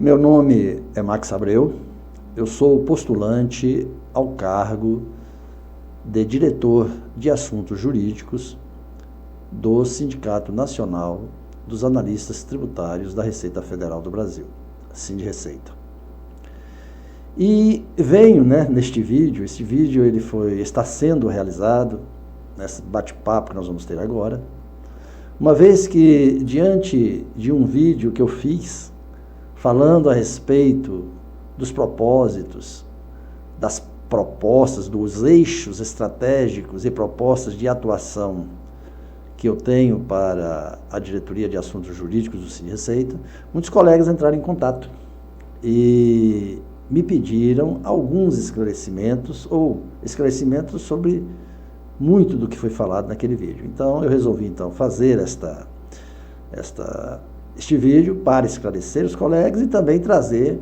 Meu nome é Max Abreu, eu sou postulante ao cargo de diretor de assuntos jurídicos do Sindicato Nacional dos Analistas Tributários da Receita Federal do Brasil, Sindireceita. E venho, neste vídeo, esse vídeo está sendo realizado, nesse bate-papo que nós vamos ter agora, uma vez que diante de um vídeo que eu fiz, falando a respeito dos propósitos, das propostas, dos eixos estratégicos e propostas de atuação que eu tenho para a diretoria de assuntos jurídicos do Sindireceita, muitos colegas entraram em contato e me pediram alguns esclarecimentos sobre muito do que foi falado naquele vídeo. Então eu resolvi fazer este vídeo para esclarecer os colegas e também trazer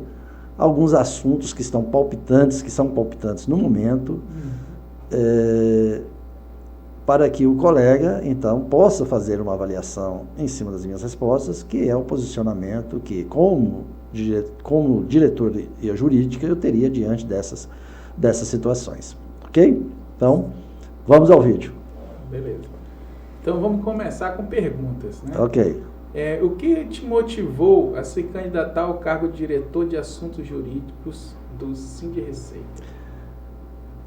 alguns assuntos que são palpitantes no momento, para que o colega, possa fazer uma avaliação em cima das minhas respostas, que é o posicionamento que, como diretoria jurídica, eu teria diante dessas situações. Ok? Então, vamos ao vídeo. Beleza. Então, vamos começar com perguntas, né? Ok. O que te motivou a se candidatar ao cargo de diretor de assuntos jurídicos do Sindireceita?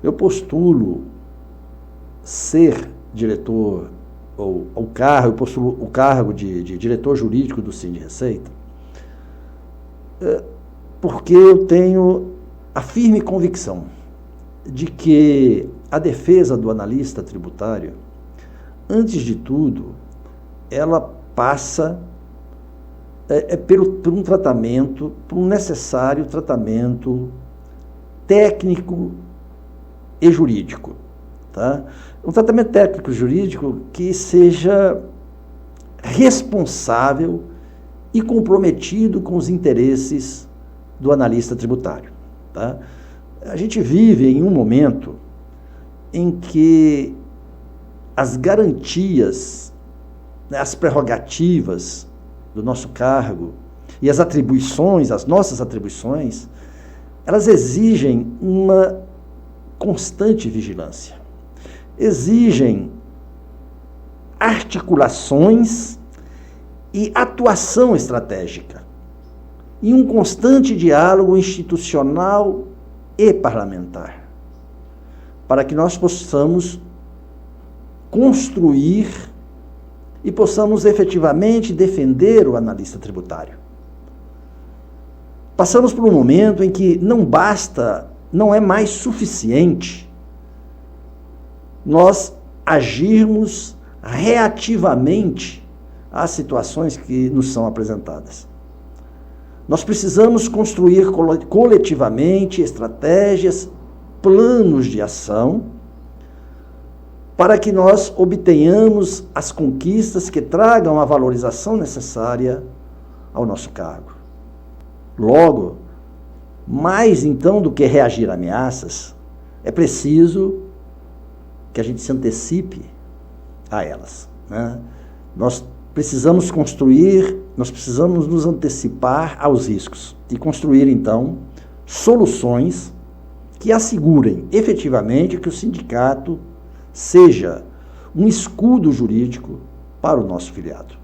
Eu postulo ser diretor, eu postulo o cargo de diretor jurídico do Sindireceita, porque eu tenho a firme convicção de que a defesa do analista tributário, antes de tudo, ela passa por um necessário tratamento técnico e jurídico. Tá? Um tratamento técnico e jurídico que seja responsável e comprometido com os interesses do analista tributário. Tá? A gente vive em um momento em que as garantias, as prerrogativas do nosso cargo e as nossas atribuições, elas exigem uma constante vigilância, exigem articulações e atuação estratégica, e um constante diálogo institucional e parlamentar, para que nós possamos construir e possamos efetivamente defender o analista tributário. Passamos por um momento em que não é mais suficiente nós agirmos reativamente às situações que nos são apresentadas. Nós precisamos construir coletivamente estratégias, planos de ação, para que nós obtenhamos as conquistas que tragam a valorização necessária ao nosso cargo. Logo, mais então do que reagir a ameaças, é preciso que a gente se antecipe a elas. Nós precisamos nos antecipar aos riscos e construir então soluções que assegurem efetivamente que o sindicato seja um escudo jurídico para o nosso filiado.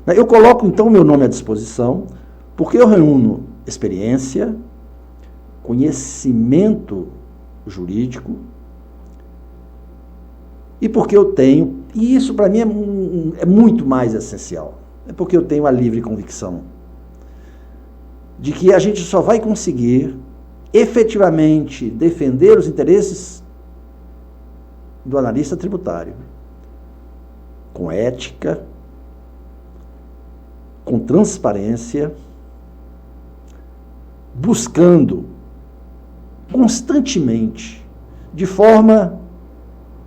Eu coloco então meu nome à disposição porque eu reúno experiência, conhecimento jurídico e porque eu tenho, e isso para mim é muito mais essencial, é porque eu tenho a livre convicção de que a gente só vai conseguir efetivamente defender os interesses do analista tributário com ética, com transparência, buscando constantemente, de forma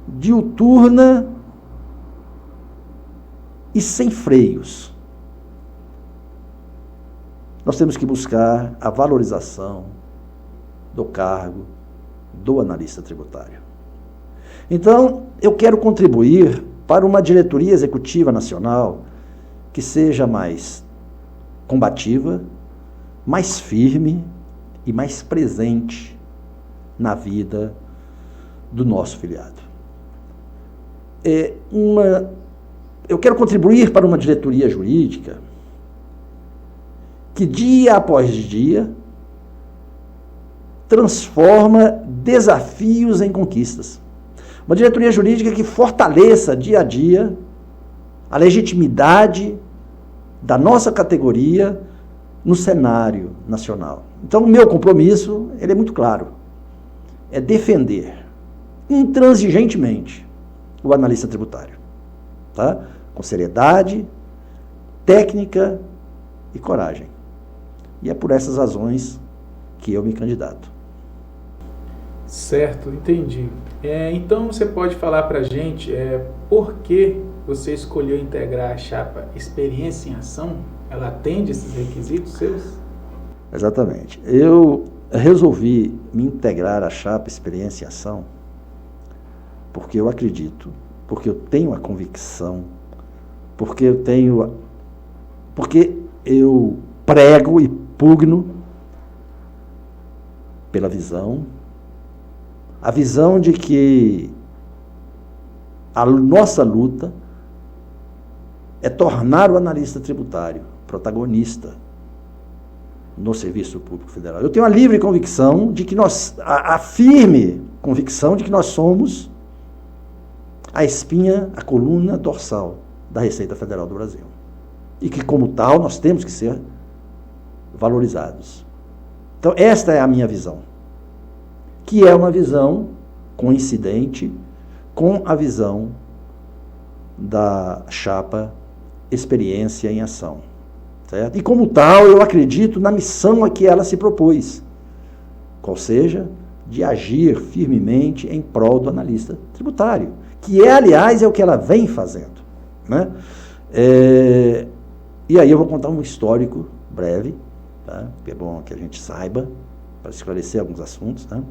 diuturna e sem freios. Nós temos que buscar a valorização do cargo do analista tributário. Então, eu quero contribuir para uma diretoria executiva nacional que seja mais combativa, mais firme e mais presente na vida do nosso filiado. Eu quero contribuir para uma diretoria jurídica que dia após dia transforma desafios em conquistas. Uma diretoria jurídica que fortaleça dia a dia a legitimidade da nossa categoria no cenário nacional. Então, o meu compromisso, ele é muito claro. É defender intransigentemente o analista tributário, tá? Com seriedade, técnica e coragem. E é por essas razões que eu me candidato. Certo, entendi. Então você pode falar para a gente por que você escolheu integrar a chapa Experiência em Ação? Ela atende esses requisitos seus? Exatamente. Eu resolvi me integrar à chapa Experiência em Ação porque eu acredito, porque eu tenho a convicção, porque eu prego e pugno pela visão, a visão de que a nossa luta é tornar o analista tributário protagonista no Serviço Público Federal. Eu tenho a livre convicção de que a firme convicção de que nós somos a espinha, a coluna dorsal da Receita Federal do Brasil. E que, como tal, nós temos que ser valorizados. Então, esta é a minha visão, que é uma visão coincidente com a visão da chapa Experiência em Ação. Certo? E, como tal, eu acredito na missão a que ela se propôs, qual seja, de agir firmemente em prol do analista tributário, que aliás, é o que ela vem fazendo, né? E aí eu vou contar um histórico breve, tá? Que é bom que a gente saiba, para esclarecer alguns assuntos, né?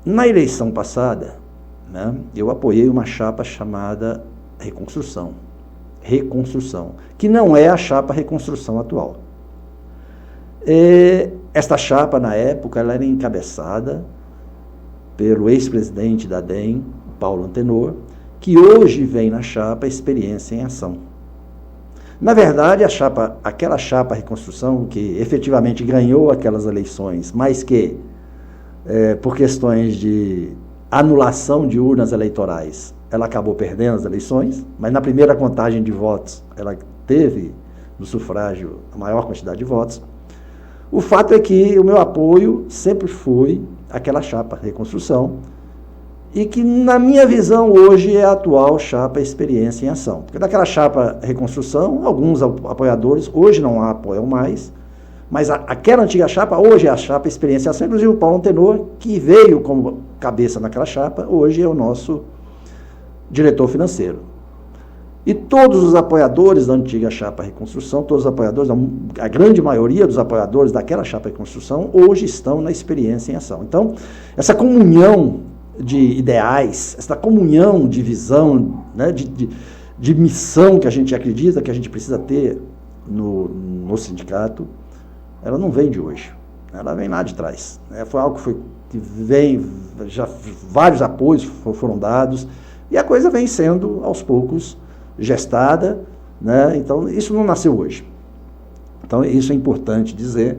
Na eleição passada, né, eu apoiei uma chapa chamada Reconstrução, que não é a chapa Reconstrução atual. Esta chapa, na época, ela era encabeçada pelo ex-presidente da DEM, Paulo Antenor, que hoje vem na chapa Experiência em Ação. Na verdade, aquela chapa Reconstrução, que efetivamente ganhou aquelas eleições, mas que, por questões de anulação de urnas eleitorais, ela acabou perdendo as eleições, mas na primeira contagem de votos, ela teve no sufrágio a maior quantidade de votos. O fato é que o meu apoio sempre foi aquela chapa Reconstrução, e que, na minha visão, hoje é a atual chapa Experiência em Ação. Porque daquela chapa Reconstrução, alguns apoiadores hoje não a apoiam mais, mas aquela antiga chapa, hoje é a chapa Experiência em Ação, inclusive o Paulo Antenor, que veio como cabeça naquela chapa, hoje é o nosso diretor financeiro. E todos os apoiadores da antiga chapa Reconstrução, todos os apoiadores, a grande maioria dos apoiadores daquela chapa Reconstrução, hoje estão na Experiência em Ação. Então, essa comunhão de ideais, essa comunhão de visão, né, de missão que a gente acredita que a gente precisa ter no sindicato, ela não vem de hoje, ela vem lá de trás. Foi algo que vem, já vários apoios foram dados, e a coisa vem sendo, aos poucos, gestada, né? Então, isso não nasceu hoje. Então, isso é importante dizer,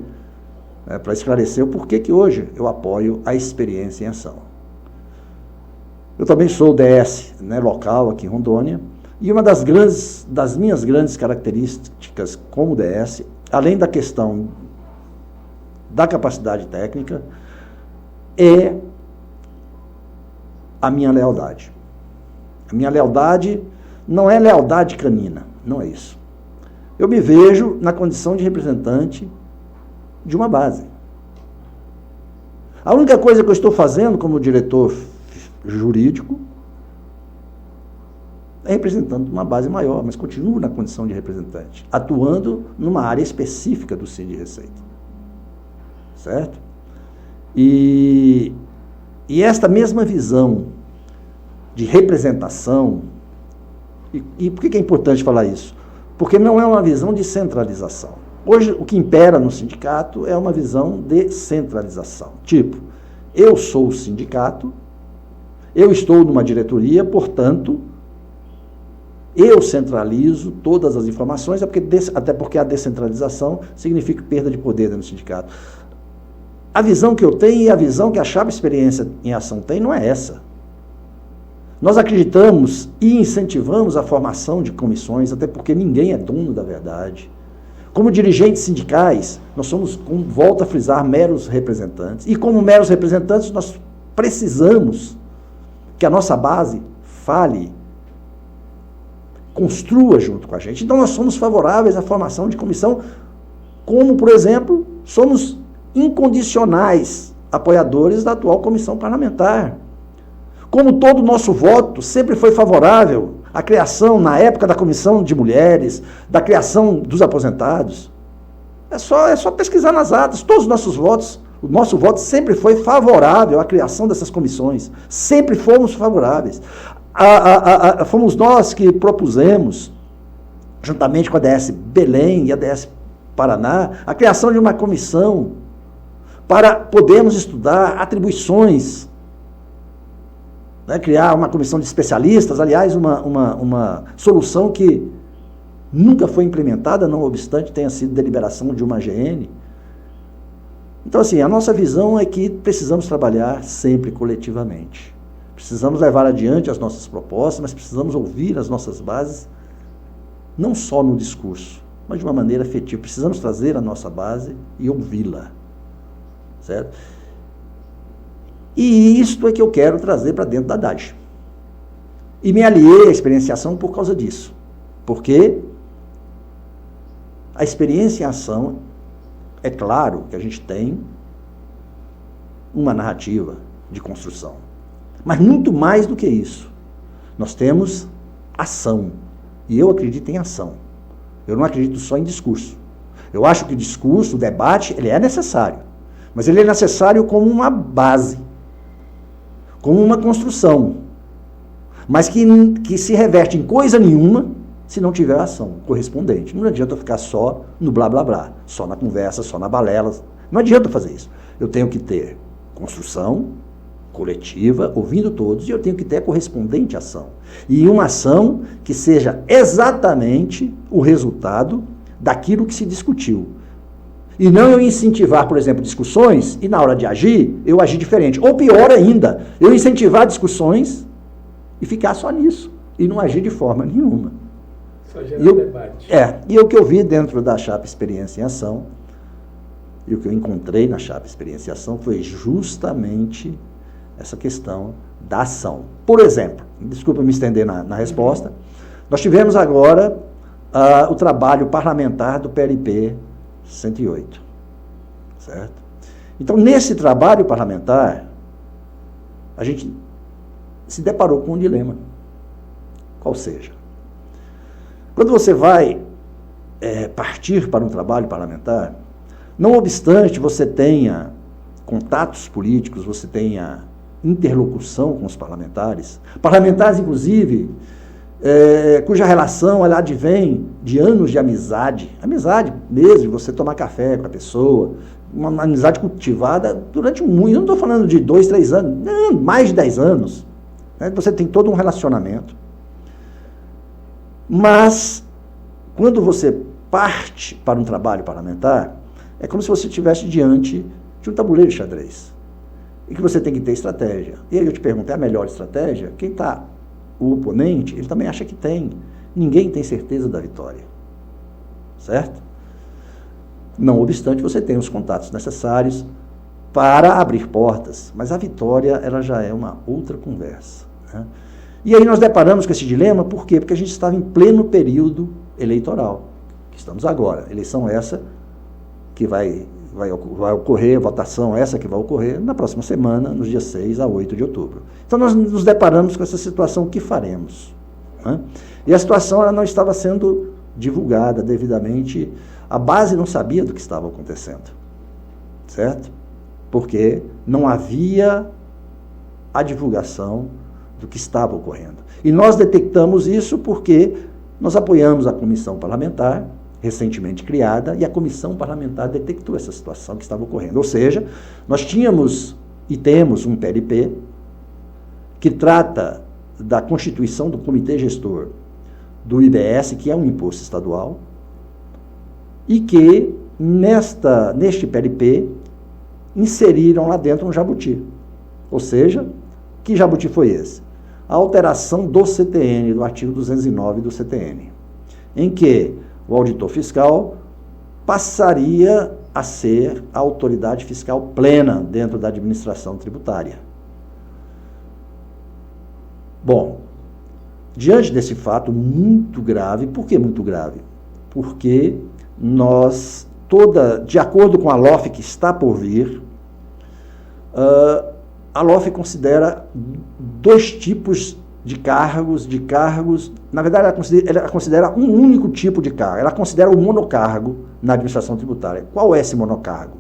para esclarecer o porquê que hoje eu apoio a Experiência em Ação. Eu também sou DS, né, local aqui em Rondônia, e uma das minhas grandes características como DS, além da questão da capacidade técnica, é a minha lealdade. A minha lealdade não é lealdade canina, não é isso. Eu me vejo na condição de representante de uma base. A única coisa que eu estou fazendo como diretor jurídico é representando uma base maior, mas continuo na condição de representante, atuando numa área específica do Sind Receita. Certo? E esta mesma visão de representação, e por que é importante falar isso? Porque não é uma visão de centralização. Hoje, o que impera no sindicato é uma visão de centralização. Tipo, eu sou o sindicato, eu estou numa diretoria, portanto, eu centralizo todas as informações, até porque a descentralização significa perda de poder dentro do sindicato. A visão que eu tenho e a visão que a Chapa Experiência em Ação tem não é essa. Nós acreditamos e incentivamos a formação de comissões, até porque ninguém é dono da verdade. Como dirigentes sindicais, nós somos, volto a frisar, meros representantes. E como meros representantes, nós precisamos que a nossa base fale, construa junto com a gente. Então, nós somos favoráveis à formação de comissão, como, por exemplo, somos incondicionais apoiadores da atual comissão parlamentar. Como todo o nosso voto sempre foi favorável à criação, na época da comissão de mulheres, da criação dos aposentados. É só pesquisar nas atas, todos os nossos votos, o nosso voto sempre foi favorável à criação dessas comissões. Sempre fomos favoráveis. Fomos nós que propusemos, juntamente com a ADS Belém e a ADS Paraná, a criação de uma comissão para podermos estudar atribuições, né, criar uma comissão de especialistas, aliás, uma solução que nunca foi implementada, não obstante tenha sido deliberação de uma AGN. Então, assim, a nossa visão é que precisamos trabalhar sempre coletivamente. Precisamos levar adiante as nossas propostas, mas precisamos ouvir as nossas bases, não só no discurso, mas de uma maneira efetiva. Precisamos trazer a nossa base e ouvi-la, certo? E isto é que eu quero trazer para dentro da DAD. E me aliei à experienciação por causa disso. Porque a experiência em ação, é claro que a gente tem uma narrativa de construção. Mas muito mais do que isso. Nós temos ação. E eu acredito em ação. Eu não acredito só em discurso. Eu acho que o discurso, o debate, ele é necessário. Mas ele é necessário como uma base, como uma construção. Mas que se reverte em coisa nenhuma se não tiver ação correspondente. Não adianta eu ficar só no blá blá blá, só na conversa, só na balela. Não adianta fazer isso. Eu tenho que ter construção coletiva, ouvindo todos, e eu tenho que ter a correspondente ação. E uma ação que seja exatamente o resultado daquilo que se discutiu. E não eu incentivar, por exemplo, discussões, e na hora de agir, eu agir diferente. Ou pior ainda, eu incentivar discussões e ficar só nisso, e não agir de forma nenhuma. Só gerar debate. E o que eu vi dentro da Chapa Experiência em Ação, e o que eu encontrei na Chapa Experiência em Ação, foi justamente essa questão da ação. Por exemplo, desculpa me estender na resposta, nós tivemos agora o trabalho parlamentar do PLP 108, certo? Então, nesse trabalho parlamentar, a gente se deparou com um dilema. Qual seja? Quando você vai partir para um trabalho parlamentar, não obstante você tenha contatos políticos, você tenha interlocução com os parlamentares, inclusive, cuja relação ela advém de anos de amizade mesmo, de você tomar café com a pessoa, uma amizade cultivada durante muito, eu não estou falando de 2, 3 anos, não, mais de 10 anos, né? Você tem todo um relacionamento, mas quando você parte para um trabalho parlamentar, é como se você estivesse diante de um tabuleiro de xadrez, e que você tem que ter estratégia. E aí eu te pergunto, é a melhor estratégia? Quem está, o oponente, ele também acha que tem. Ninguém tem certeza da vitória, certo? Não obstante, você tem os contatos necessários para abrir portas, mas a vitória, ela já é uma outra conversa, né? E aí nós deparamos com esse dilema, por quê? Porque a gente estava em pleno período eleitoral, que estamos agora, eleição essa que vai ocorrer, votação essa que vai ocorrer na próxima semana, nos dias 6 a 8 de outubro. Então nós nos deparamos com essa situação, o que faremos, né? E a situação ela não estava sendo divulgada devidamente, a base não sabia do que estava acontecendo, certo? Porque não havia a divulgação do que estava ocorrendo. E nós detectamos isso porque Nós apoiamos a comissão parlamentar, recentemente criada, e a comissão parlamentar detectou essa situação que estava ocorrendo. Ou seja, nós tínhamos e temos um PLP que trata da constituição do comitê gestor do IBS, que é um imposto estadual, e que neste PLP inseriram lá dentro um jabuti. Ou seja, que jabuti foi esse? A alteração do CTN, do artigo 209 do CTN, em que o auditor fiscal passaria a ser a autoridade fiscal plena dentro da administração tributária. Bom, diante desse fato muito grave, por que muito grave? Porque de acordo com a LOF que está por vir, a LOF considera dois tipos de cargos, na verdade ela considera um único tipo de cargo, ela considera o monocargo na administração tributária. Qual é esse monocargo?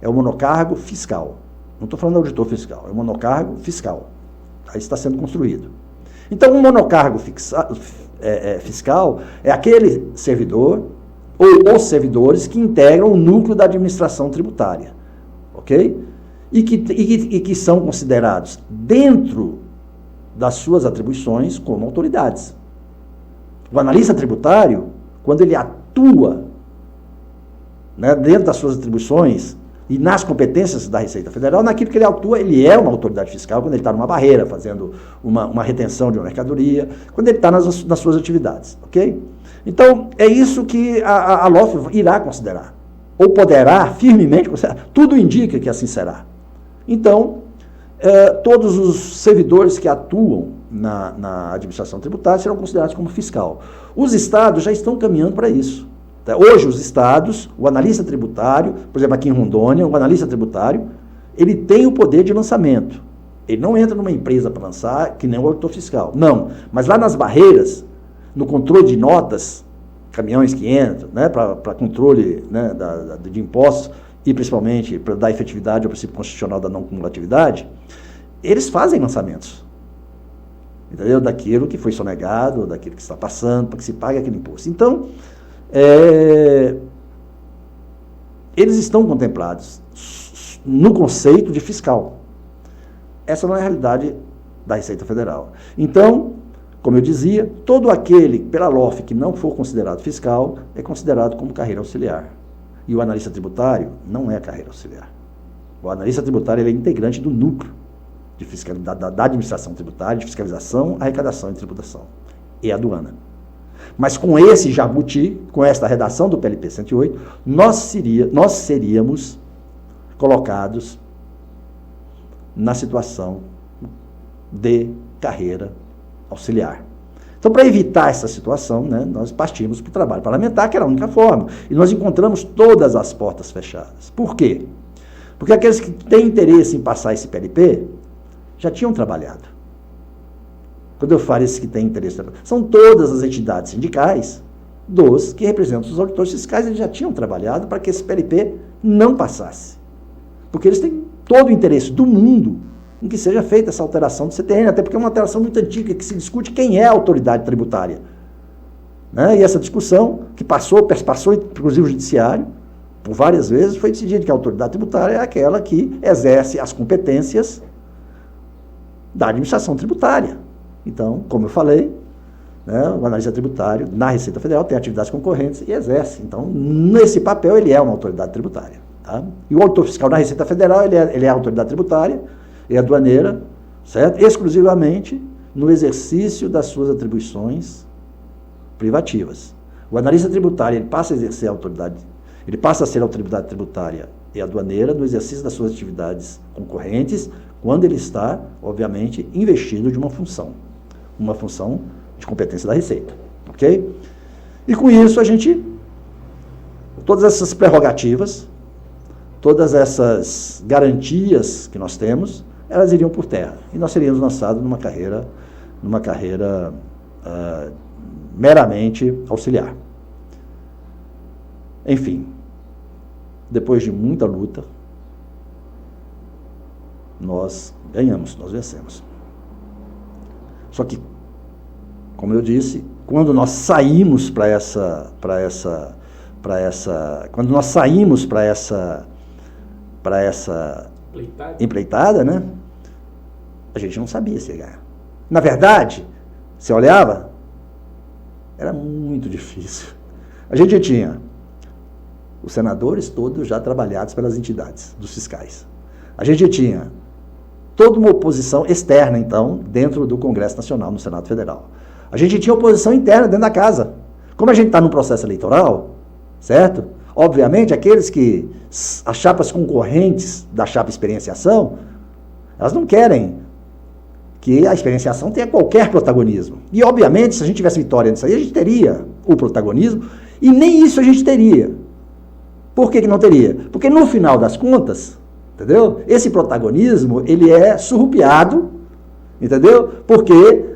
É o monocargo fiscal. Não estou falando do auditor fiscal, é o monocargo fiscal. Aí está sendo construído. Então, um monocargo fiscal é aquele servidor ou os servidores que integram o núcleo da administração tributária, ok? E que são considerados dentro das suas atribuições como autoridades. O analista tributário, quando ele atua, né, dentro das suas atribuições e nas competências da Receita Federal, naquilo que ele atua, ele é uma autoridade fiscal quando ele está numa barreira, fazendo uma retenção de uma mercadoria, quando ele está nas suas atividades, ok? Então, é isso que a LOF irá considerar, ou poderá firmemente considerar, tudo indica que assim será. Então, todos os servidores que atuam na administração tributária serão considerados como fiscal. Os estados já estão caminhando para isso. Hoje, os estados, o analista tributário, por exemplo, aqui em Rondônia, o analista tributário, ele tem o poder de lançamento. Ele não entra numa empresa para lançar, que nem o auditor fiscal. Não. Mas lá nas barreiras, no controle de notas, caminhões que entram, né, para controle, né, de impostos, e principalmente para dar efetividade ao princípio constitucional da não cumulatividade, eles fazem lançamentos. Entendeu? Daquilo que foi sonegado, daquilo que está passando, para que se pague aquele imposto. Então, eles estão contemplados no conceito de fiscal. Essa não é a realidade da Receita Federal. Então, como eu dizia, todo aquele, pela LOF, que não for considerado fiscal, é considerado como carreira auxiliar. E o analista tributário não é carreira auxiliar. O analista tributário ele é integrante do núcleo de da administração tributária, de fiscalização, arrecadação e tributação. E aduana. Mas com esse jabuti, com esta redação do PLP 108, nós seríamos colocados na situação de carreira auxiliar. Então, para evitar essa situação, né, nós partimos para o trabalho parlamentar, que era a única forma. E nós encontramos todas as portas fechadas. Por quê? Porque aqueles que têm interesse em passar esse PLP já tinham trabalhado. Quando eu falo esses que têm interesse, são todas as entidades sindicais dos que representam os auditores fiscais, eles já tinham trabalhado para que esse PLP não passasse. Porque eles têm todo o interesse do mundo em que seja feita essa alteração do CTN, até porque é uma alteração muito antiga, que se discute quem é a autoridade tributária. Né? E essa discussão, que passou inclusive o judiciário, por várias vezes, foi decidido que a autoridade tributária é aquela que exerce as competências da administração tributária. Então, como eu falei, né, o analista tributário na Receita Federal tem atividades concorrentes e exerce. Então, nesse papel, ele é uma autoridade tributária. Tá? E o auditor fiscal da Receita Federal, ele é a autoridade tributária e aduaneira, certo? Exclusivamente no exercício das suas atribuições privativas. O analista tributário, ele passa a exercer a autoridade, ele passa a ser a autoridade tributária e aduaneira no exercício das suas atividades concorrentes, quando ele está, obviamente, investido de uma função de competência da Receita, ok? E com isso todas essas prerrogativas, todas essas garantias que nós temos, elas iriam por terra, e nós seríamos lançados numa carreira meramente auxiliar. Enfim, depois de muita luta, nós ganhamos, nós vencemos. Só que, como eu disse, quando nós saímos para essa empreitada, né? A gente não sabia se ia ganhar. Na verdade, você olhava, era muito difícil. A gente tinha os senadores todos já trabalhados pelas entidades dos fiscais. A gente tinha toda uma oposição externa, então, dentro do Congresso Nacional, no Senado Federal. A gente tinha oposição interna dentro da casa. Como a gente está num processo eleitoral, certo? Obviamente, as chapas concorrentes da chapa experienciação, elas não querem que a experienciação tenha qualquer protagonismo. E, obviamente, se a gente tivesse vitória nisso aí, a gente teria o protagonismo, e nem isso a gente teria. Por que não teria? Porque, no final das contas, entendeu? Esse protagonismo, ele é surrupiado, entendeu? Porque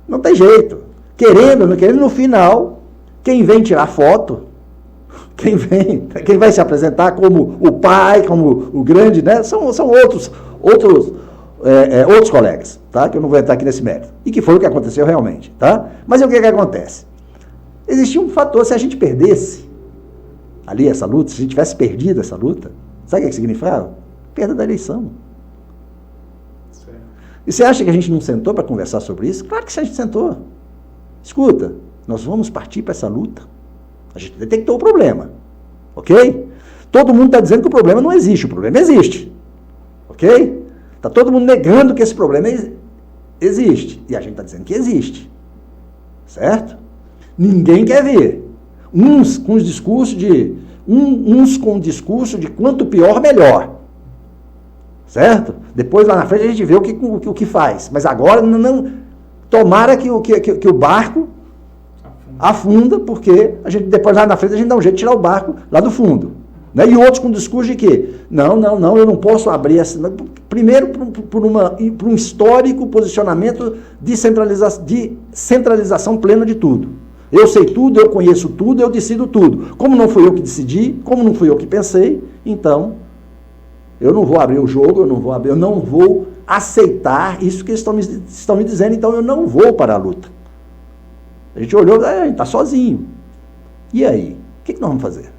não tem jeito. Querendo ou não querendo, no final, quem vem tirar foto, quem vai se apresentar como o pai, como o grande, né? São outros colegas, tá? Que eu não vou entrar aqui nesse mérito. E que foi o que aconteceu realmente, tá? Mas o que acontece? Existia um fator, se a gente perdesse ali essa luta, se a gente tivesse perdido essa luta, sabe o que significava? Perda da eleição. Certo. E você acha que a gente não sentou para conversar sobre isso? Claro que a gente sentou. Escuta, nós vamos partir para essa luta. A gente detectou o problema, ok? Todo mundo está dizendo que o problema não existe, o problema existe, ok? Está todo mundo negando que esse problema existe, e a gente está dizendo que existe, certo? Ninguém quer ver. Uns com o discurso de quanto pior, melhor, certo? Depois lá na frente a gente vê o que faz, mas agora não, tomara que o barco afunda, porque depois lá na frente a gente dá um jeito de tirar o barco lá do fundo. Né? E outros com discurso de que não, eu não posso abrir essa... Primeiro, por um histórico posicionamento de centralização plena de tudo. Eu sei tudo, eu conheço tudo, eu decido tudo. Como não fui eu que decidi, como não fui eu que pensei, então eu não vou abrir o jogo, eu não vou aceitar isso que eles estão me dizendo, então eu não vou para a luta. A gente olhou, a gente está sozinho. E aí? O que nós vamos fazer?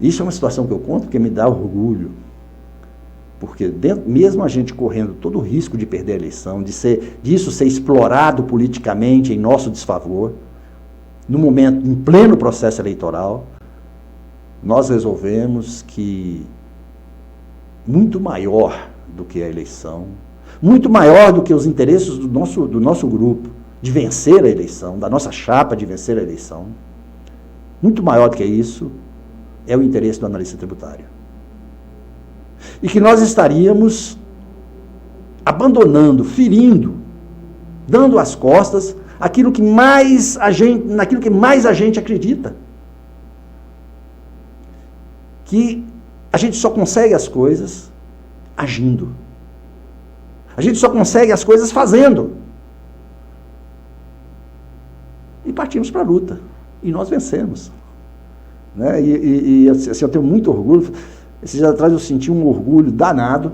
Isso é uma situação que eu conto porque me dá orgulho. Porque mesmo a gente correndo todo o risco de perder a eleição, disso ser explorado politicamente em nosso desfavor, no momento, em pleno processo eleitoral, nós resolvemos que muito maior do que a eleição, muito maior do que os interesses do nosso grupo de vencer a eleição, da nossa chapa de vencer a eleição, muito maior do que isso, é o interesse do analista tributário. E que nós estaríamos abandonando, ferindo, dando as costas naquilo que mais a gente acredita. Que a gente só consegue as coisas agindo. A gente só consegue as coisas fazendo. E partimos para a luta. E nós vencemos. Né? Assim, eu tenho muito orgulho. Esses dias atrás eu senti um orgulho danado.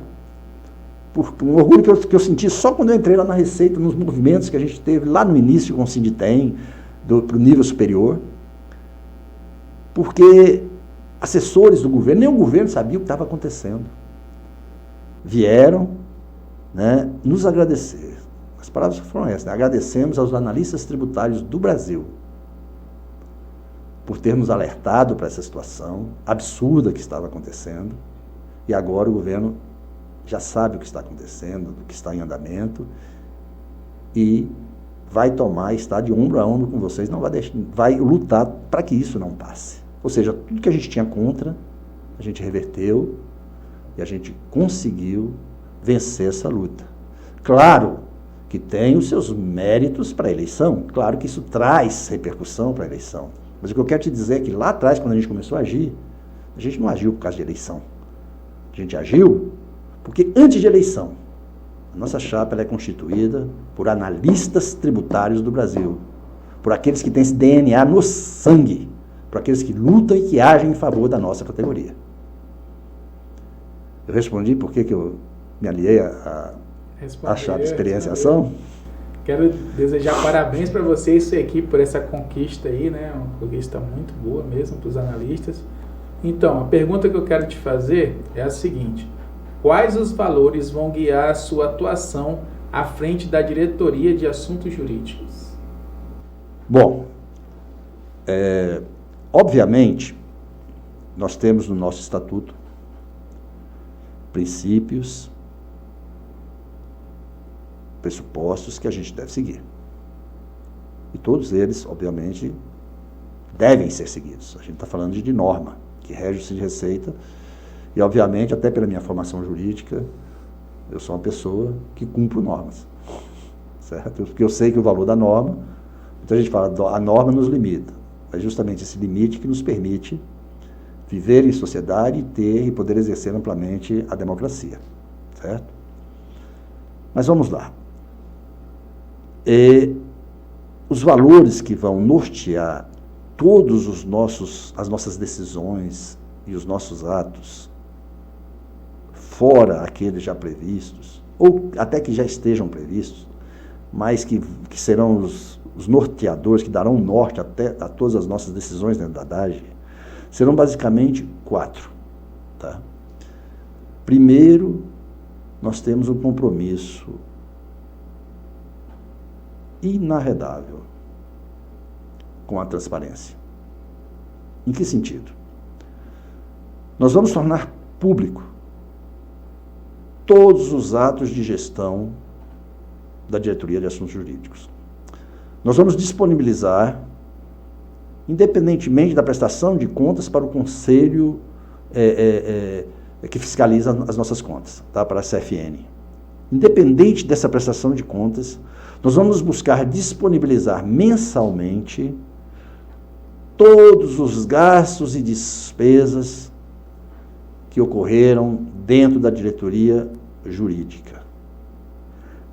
Um orgulho que eu senti só quando eu entrei lá na Receita, nos movimentos que a gente teve lá no início com o Sinditem, para o nível superior. Porque assessores do governo, nem o governo sabia o que estava acontecendo. Vieram, né, nos agradecer. As palavras foram essas, né? Agradecemos aos analistas tributários do Brasil por ter nos alertado para essa situação absurda que estava acontecendo, e agora o governo já sabe o que está acontecendo, o que está em andamento, e vai estar de ombro a ombro com vocês, não vai deixar, vai lutar para que isso não passe. Ou seja, tudo que a gente tinha contra, a gente reverteu, e a gente conseguiu vencer essa luta. Claro que tem os seus méritos para a eleição, claro que isso traz repercussão para a eleição. Mas o que eu quero te dizer é que lá atrás, quando a gente começou a agir, a gente não agiu por causa de eleição. A gente agiu porque antes de eleição, a nossa chapa ela é constituída por analistas tributários do Brasil, por aqueles que têm esse DNA no sangue, por aqueles que lutam e que agem em favor da nossa categoria. Eu respondi por que eu me aliei à chapa de experienciação? Quero desejar parabéns para você e sua equipe por essa conquista aí, né? Uma conquista muito boa mesmo para os analistas. Então, a pergunta que eu quero te fazer é a seguinte: quais os valores vão guiar a sua atuação à frente da Diretoria de Assuntos Jurídicos? Bom, obviamente, nós temos no nosso estatuto princípios, pressupostos que a gente deve seguir. E todos eles, obviamente, devem ser seguidos. A gente está falando de norma, que rege o Cindy Receita, e, obviamente, até pela minha formação jurídica, eu sou uma pessoa que cumpro normas, certo? Porque eu sei que o valor da norma, então a gente fala, a norma nos limita. É justamente esse limite que nos permite viver em sociedade e ter e poder exercer amplamente a democracia, certo? Mas vamos lá. Os valores que vão nortear todos as nossas decisões e os nossos atos, fora aqueles já previstos, ou até que já estejam previstos, mas que serão os norteadores, que darão norte a todas as nossas decisões dentro da DAGE, serão basicamente 4. Tá? Primeiro, nós temos um compromisso inarredável com a transparência. Em que sentido? Nós vamos tornar público todos os atos de gestão da Diretoria de Assuntos Jurídicos. Nós vamos disponibilizar, independentemente da prestação de contas, para o Conselho que fiscaliza as nossas contas, tá? Para a CFN. Independente dessa prestação de contas, nós vamos buscar disponibilizar mensalmente todos os gastos e despesas que ocorreram dentro da diretoria jurídica.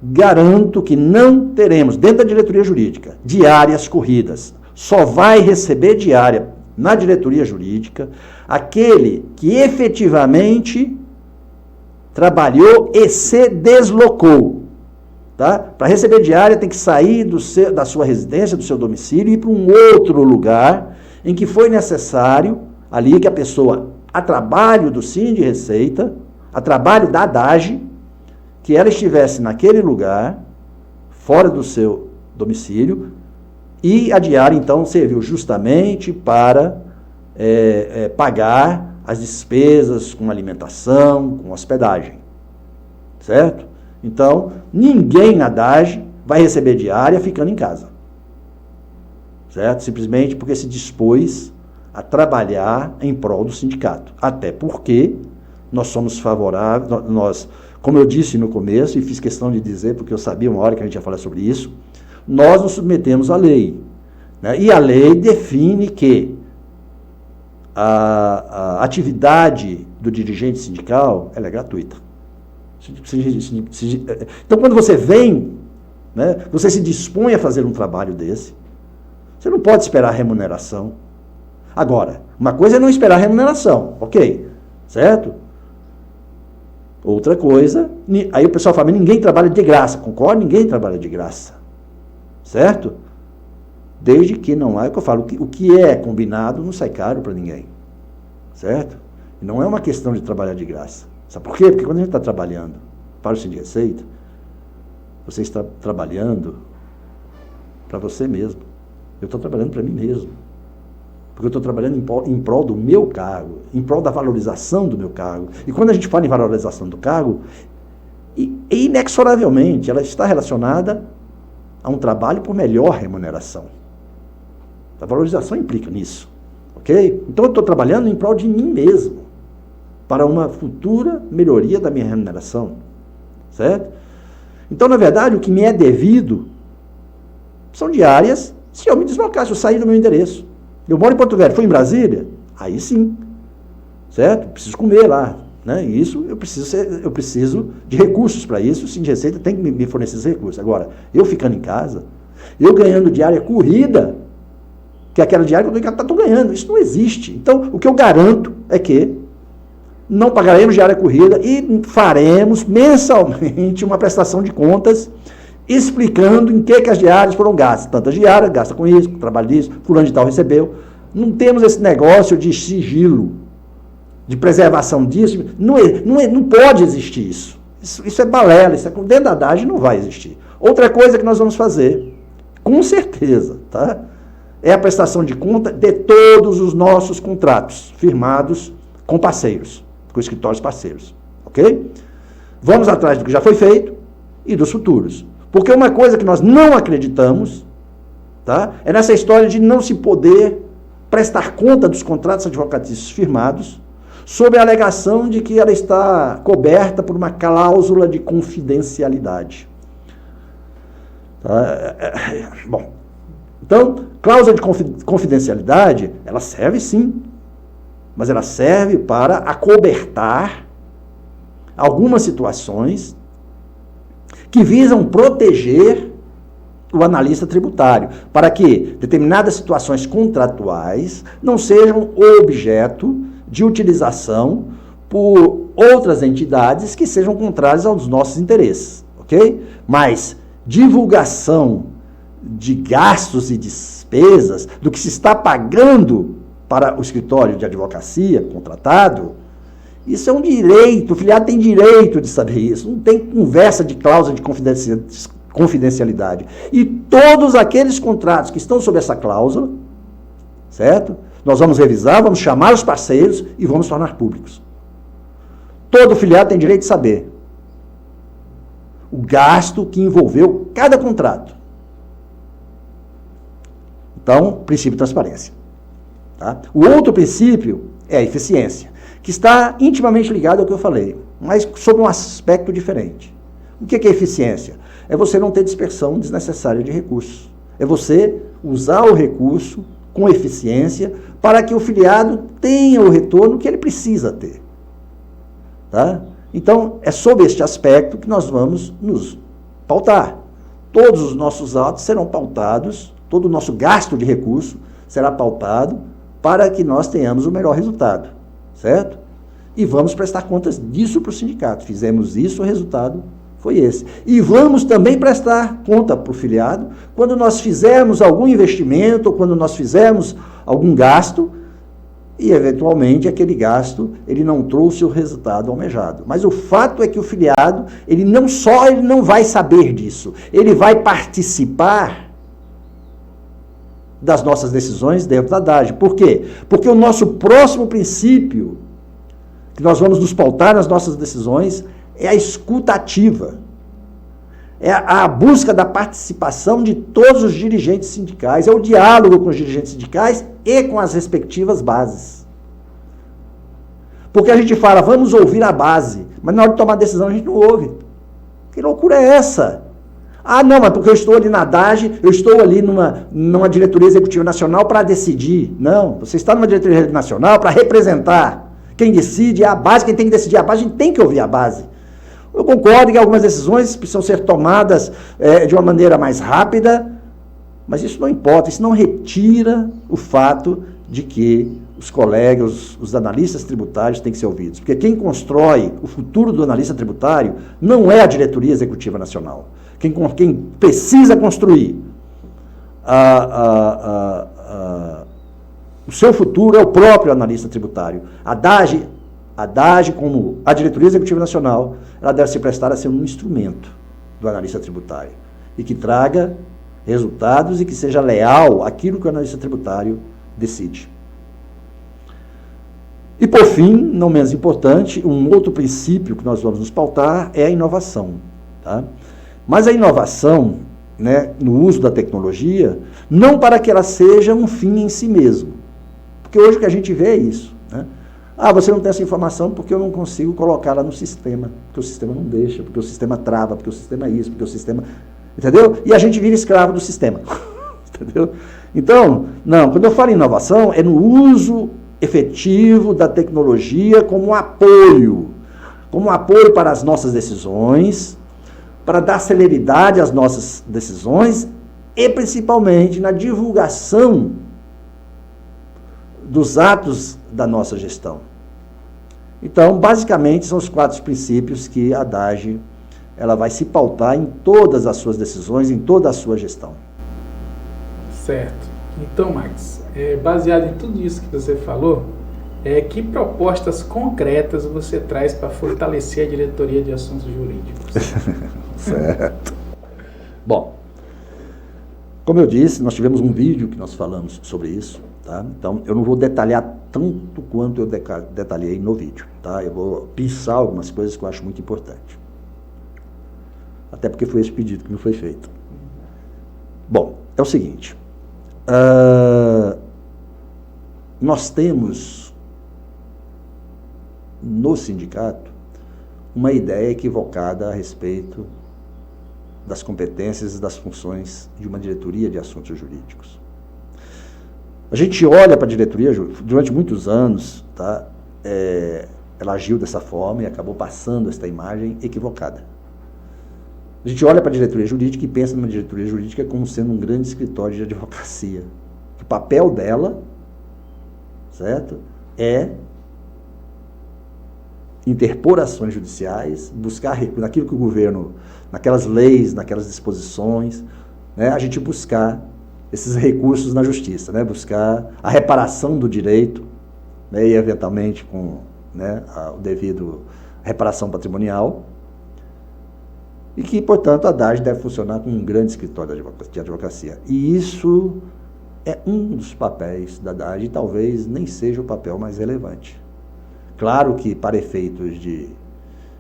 Garanto que não teremos, dentro da diretoria jurídica, diárias corridas. Só vai receber diária na diretoria jurídica aquele que efetivamente trabalhou e se deslocou. Tá? Para receber diária tem que sair da sua residência, do seu domicílio, e ir para um outro lugar em que foi necessário, ali que a pessoa, a trabalho do Cindy Receita, a trabalho da DAGE, que ela estivesse naquele lugar, fora do seu domicílio, e a diária, então, serviu justamente para pagar as despesas com alimentação, com hospedagem. Certo? Então, ninguém na DAGE vai receber diária ficando em casa. Certo? Simplesmente porque se dispôs a trabalhar em prol do sindicato. Até porque nós somos favoráveis, como eu disse no começo, e fiz questão de dizer, porque eu sabia uma hora que a gente ia falar sobre isso, nós nos submetemos à lei. Né? E a lei define que a atividade do dirigente sindical ela é gratuita. Então, quando você vem, né, você se dispõe a fazer um trabalho desse, você não pode esperar remuneração. Agora, uma coisa é não esperar remuneração, ok, certo? Outra coisa, aí o pessoal fala, ninguém trabalha de graça, concorda? Ninguém trabalha de graça, certo? Desde que não há, é o que eu falo, o que é combinado não sai caro para ninguém, certo? E não é uma questão de trabalhar de graça. Sabe por quê? Porque quando a gente está trabalhando para o Cindy Receita, você está trabalhando para você mesmo. Eu estou trabalhando para mim mesmo. Porque eu estou trabalhando em prol do meu cargo, em prol da valorização do meu cargo. E quando a gente fala em valorização do cargo, inexoravelmente, ela está relacionada a um trabalho por melhor remuneração. A valorização implica nisso, ok? Então eu estou trabalhando em prol de mim mesmo, para uma futura melhoria da minha remuneração, certo? Então, na verdade, o que me é devido são diárias se eu me deslocar, se eu sair do meu endereço. Eu moro em Porto Velho, fui em Brasília, aí sim, certo? Preciso comer lá, né? E isso eu preciso de recursos para isso, o Cindy Receita tem que me fornecer esses recursos. Agora, eu ficando em casa, eu ganhando diária corrida, que é aquela diária que eu estou ganhando, isso não existe. Então, o que eu garanto é que não pagaremos diária corrida e faremos mensalmente uma prestação de contas explicando em que as diárias foram gastas. Tantas diárias, gasta com isso, com trabalho disso, fulano de tal recebeu. Não temos esse negócio de sigilo, de preservação disso. Não pode existir isso. Isso é balela, isso é, dentro da DAGE não vai existir. Outra coisa que nós vamos fazer, com certeza, tá? É a prestação de conta de todos os nossos contratos firmados com parceiros, com escritórios parceiros, ok? Vamos atrás do que já foi feito e dos futuros. Porque uma coisa que nós não acreditamos, tá? É nessa história de não se poder prestar conta dos contratos advocatícios firmados sob a alegação de que ela está coberta por uma cláusula de confidencialidade. Tá? Bom, então, cláusula de confidencialidade, ela serve sim, mas ela serve para acobertar algumas situações que visam proteger o analista tributário, para que determinadas situações contratuais não sejam objeto de utilização por outras entidades que sejam contrárias aos nossos interesses, ok? Mas divulgação de gastos e despesas, do que se está pagando para o escritório de advocacia contratado, isso é um direito, o filiado tem direito de saber isso, não tem conversa de cláusula de confidencialidade. E todos aqueles contratos que estão sob essa cláusula, certo? Nós vamos revisar, vamos chamar os parceiros e vamos tornar públicos. Todo filiado tem direito de saber o gasto que envolveu cada contrato. Então, princípio de transparência. Tá? O outro princípio é a eficiência, que está intimamente ligado ao que eu falei, mas sob um aspecto diferente. O que é eficiência? É você não ter dispersão desnecessária de recursos. É você usar o recurso com eficiência para que o filiado tenha o retorno que ele precisa ter. Tá? Então, é sob este aspecto que nós vamos nos pautar. Todos os nossos atos serão pautados, todo o nosso gasto de recurso será pautado para que nós tenhamos o melhor resultado, certo? E vamos prestar contas disso para o sindicato. Fizemos isso, o resultado foi esse. E vamos também prestar conta para o filiado quando nós fizermos algum investimento, ou quando nós fizermos algum gasto, e eventualmente aquele gasto ele não trouxe o resultado almejado. Mas o fato é que o filiado, ele não vai saber disso, ele vai participar das nossas decisões dentro da DAGE. Por quê? Porque o nosso próximo princípio, que nós vamos nos pautar nas nossas decisões, é a escuta ativa. É a busca da participação de todos os dirigentes sindicais, é o diálogo com os dirigentes sindicais e com as respectivas bases. Porque a gente fala, vamos ouvir a base, mas na hora de tomar decisão a gente não ouve. Que loucura é essa? Ah, não, mas porque eu estou ali na DAGE, eu estou ali numa diretoria executiva nacional para decidir. Não, você está numa diretoria nacional para representar. Quem decide é a base, quem tem que decidir é a base, a gente tem que ouvir a base. Eu concordo que algumas decisões precisam ser tomadas de uma maneira mais rápida, mas isso não importa, isso não retira o fato de que os colegas, os analistas tributários têm que ser ouvidos. Porque quem constrói o futuro do analista tributário não é a diretoria executiva nacional. Quem precisa construir o seu futuro é o próprio analista tributário. A DAGE, como a diretoria executiva nacional, ela deve se prestar a ser um instrumento do analista tributário e que traga resultados e que seja leal àquilo que o analista tributário decide. E por fim, não menos importante, um outro princípio que nós vamos nos pautar é a inovação. Tá? Mas a inovação, né, no uso da tecnologia, não para que ela seja um fim em si mesmo. Porque hoje o que a gente vê é isso. Né? Ah, você não tem essa informação porque eu não consigo colocá-la no sistema, porque o sistema não deixa, porque o sistema trava, porque o sistema é isso, porque o sistema... Entendeu? E a gente vira escravo do sistema. Entendeu? Então, não, quando eu falo em inovação, é no uso efetivo da tecnologia como apoio para as nossas decisões, para dar celeridade às nossas decisões e principalmente na divulgação dos atos da nossa gestão. Então, basicamente, são os 4 princípios que a DAGE ela vai se pautar em todas as suas decisões, em toda a sua gestão. Certo. Então, Max, baseado em tudo isso que você falou, que propostas concretas você traz para fortalecer a diretoria de assuntos jurídicos? Certo. Bom, como eu disse, nós tivemos um vídeo que nós falamos sobre isso, tá? Então, eu não vou detalhar tanto quanto eu detalhei no vídeo, tá? Eu vou pensar algumas coisas que eu acho muito importante. Até porque foi esse pedido que me foi feito. Bom, é o seguinte. Nós temos no sindicato uma ideia equivocada a respeito das competências e das funções de uma diretoria de assuntos jurídicos. A gente olha para a diretoria, durante muitos anos, tá? Ela agiu dessa forma e acabou passando esta imagem equivocada. A gente olha para a diretoria jurídica e pensa numa diretoria jurídica como sendo um grande escritório de advocacia. O papel dela, certo, é interpor ações judiciais, buscar naquilo que o governo, naquelas leis, naquelas disposições, né, a gente buscar esses recursos na justiça, né, buscar a reparação do direito, né, e eventualmente com, né, o devido reparação patrimonial, e que, portanto, a DAGE deve funcionar como um grande escritório de advocacia. E isso é um dos papéis da DAGE, e talvez nem seja o papel mais relevante. Claro que, para efeitos de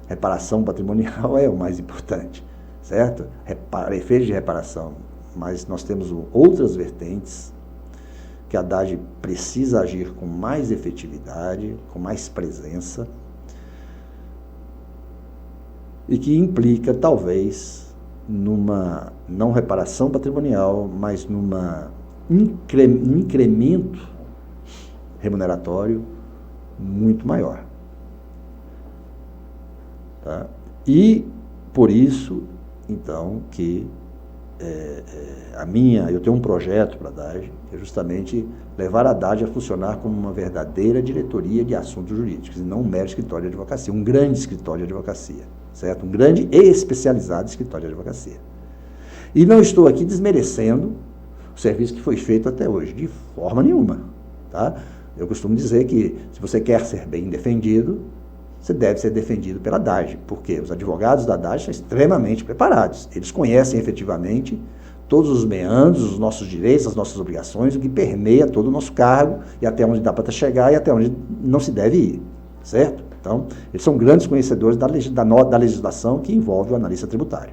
reparação patrimonial, é o mais importante, certo? Para efeitos de reparação, mas nós temos outras vertentes que a DAGE precisa agir com mais efetividade, com mais presença, e que implica, talvez, numa não reparação patrimonial, mas num incremento remuneratório muito maior. Tá? E, por isso, então, que eu tenho um projeto para a DAGE, que é justamente levar a DAGE a funcionar como uma verdadeira diretoria de assuntos jurídicos, e não um mero escritório de advocacia, um grande escritório de advocacia, certo? Um grande e especializado escritório de advocacia. E não estou aqui desmerecendo o serviço que foi feito até hoje, de forma nenhuma, tá? Eu costumo dizer que, se você quer ser bem defendido, você deve ser defendido pela DAGE, porque os advogados da DAGE são extremamente preparados. Eles conhecem efetivamente todos os meandros, os nossos direitos, as nossas obrigações, o que permeia todo o nosso cargo, e até onde dá para chegar e até onde não se deve ir, certo? Então, eles são grandes conhecedores da legislação que envolve o analista tributário,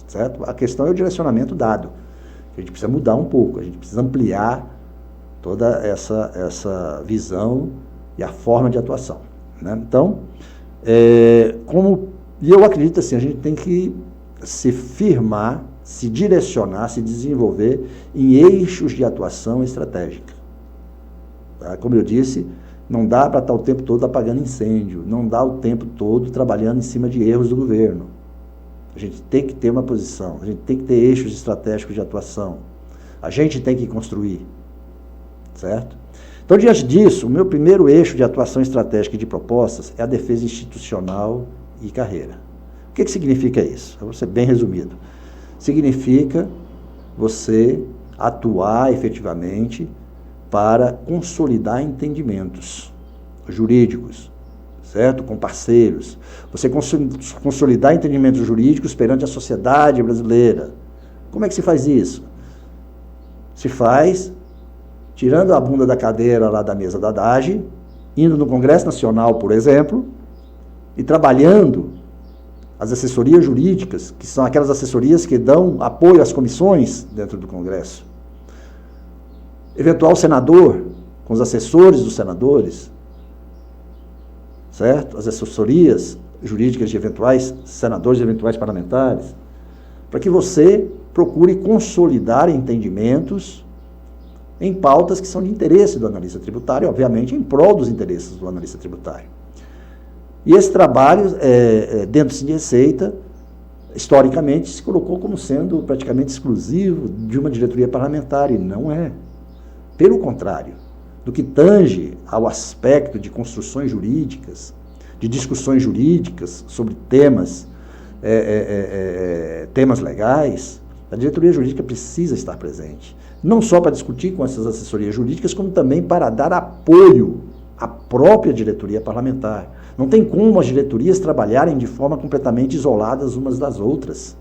certo? A questão é o direcionamento dado. A gente precisa mudar um pouco, a gente precisa ampliar toda essa visão e a forma de atuação, né? Então, e eu acredito assim, a gente tem que se firmar, se direcionar, se desenvolver em eixos de atuação estratégica. Tá? Como eu disse, não dá para estar o tempo todo apagando incêndio, não dá o tempo todo trabalhando em cima de erros do governo. A gente tem que ter uma posição, a gente tem que ter eixos estratégicos de atuação. A gente tem que construir, certo? Então, diante disso, o meu primeiro eixo de atuação estratégica e de propostas é a defesa institucional e carreira. O que significa isso? Eu vou ser bem resumido. Significa você atuar efetivamente para consolidar entendimentos jurídicos, certo? Com parceiros. Você consolidar entendimentos jurídicos perante a sociedade brasileira. Como é que se faz isso? Se faz tirando a bunda da cadeira lá da mesa da DAGE, indo no Congresso Nacional, por exemplo, e trabalhando as assessorias jurídicas, que são aquelas assessorias que dão apoio às comissões dentro do Congresso. Eventual senador, com os assessores dos senadores, certo? As assessorias jurídicas de eventuais senadores e eventuais parlamentares, para que você procure consolidar entendimentos em pautas que são de interesse do analista tributário, obviamente em prol dos interesses do analista tributário. E esse trabalho, dentro do Cine Receita, historicamente se colocou como sendo praticamente exclusivo de uma diretoria parlamentar, e não é. Pelo contrário, do que tange ao aspecto de construções jurídicas, de discussões jurídicas sobre temas temas legais, a diretoria jurídica precisa estar presente. Não só para discutir com essas assessorias jurídicas, como também para dar apoio à própria diretoria parlamentar. Não tem como as diretorias trabalharem de forma completamente isoladas umas das outras.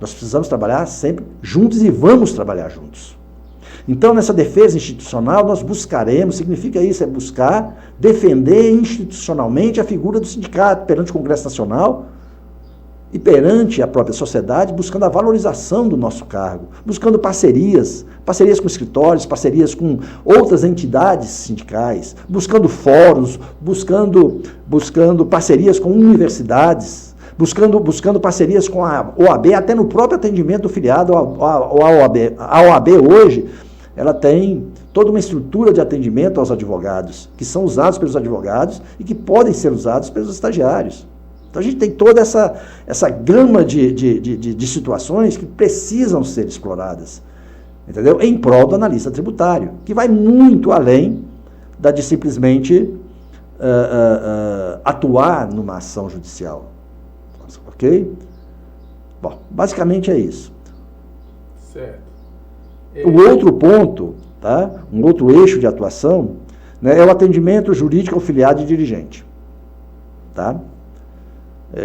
Nós precisamos trabalhar sempre juntos e vamos trabalhar juntos. Então, nessa defesa institucional, nós buscaremos, significa isso, é buscar defender institucionalmente a figura do sindicato perante o Congresso Nacional e perante a própria sociedade, buscando a valorização do nosso cargo, buscando parcerias com escritórios, parcerias com outras entidades sindicais, buscando fóruns, buscando parcerias com universidades, buscando parcerias com a OAB, até no próprio atendimento do filiado à OAB. A OAB hoje, ela tem toda uma estrutura de atendimento aos advogados, que são usados pelos advogados e que podem ser usados pelos estagiários. Então a gente tem toda essa gama de situações que precisam ser exploradas, entendeu? Em prol do analista tributário, que vai muito além de simplesmente atuar numa ação judicial. Ok? Bom, basicamente é isso. Certo. O outro ponto, tá? Um outro eixo de atuação, né, é o atendimento jurídico ao filiado e dirigente. Tá?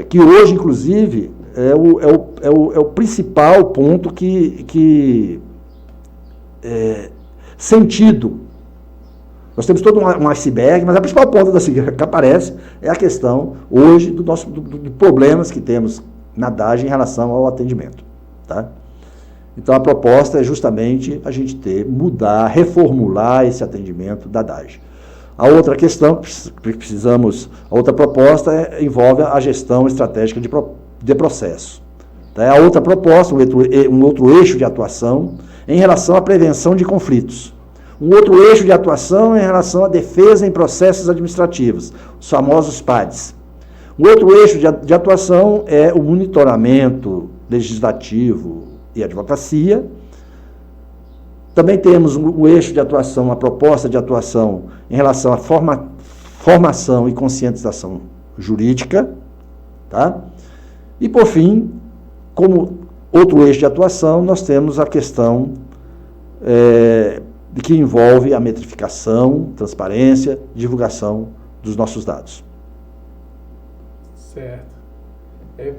Que hoje, inclusive, é o principal ponto sentido. Nós temos todo um iceberg, mas a principal ponta da seguinte que aparece é a questão, hoje, de problemas que temos na DAGE em relação ao atendimento. Tá? Então, a proposta é justamente a gente reformular esse atendimento da DAGE. A outra questão a outra proposta envolve a gestão estratégica de processo. Tá? A outra proposta, um outro eixo de atuação em relação à prevenção de conflitos. Um outro eixo de atuação em relação à defesa em processos administrativos, os famosos PADs. Um outro eixo de atuação é o monitoramento legislativo e advocacia. Também temos um eixo de atuação, uma proposta de atuação em relação à formação e conscientização jurídica. Tá? E, por fim, como outro eixo de atuação, nós temos a questão que envolve a metrificação, transparência, divulgação dos nossos dados. Certo.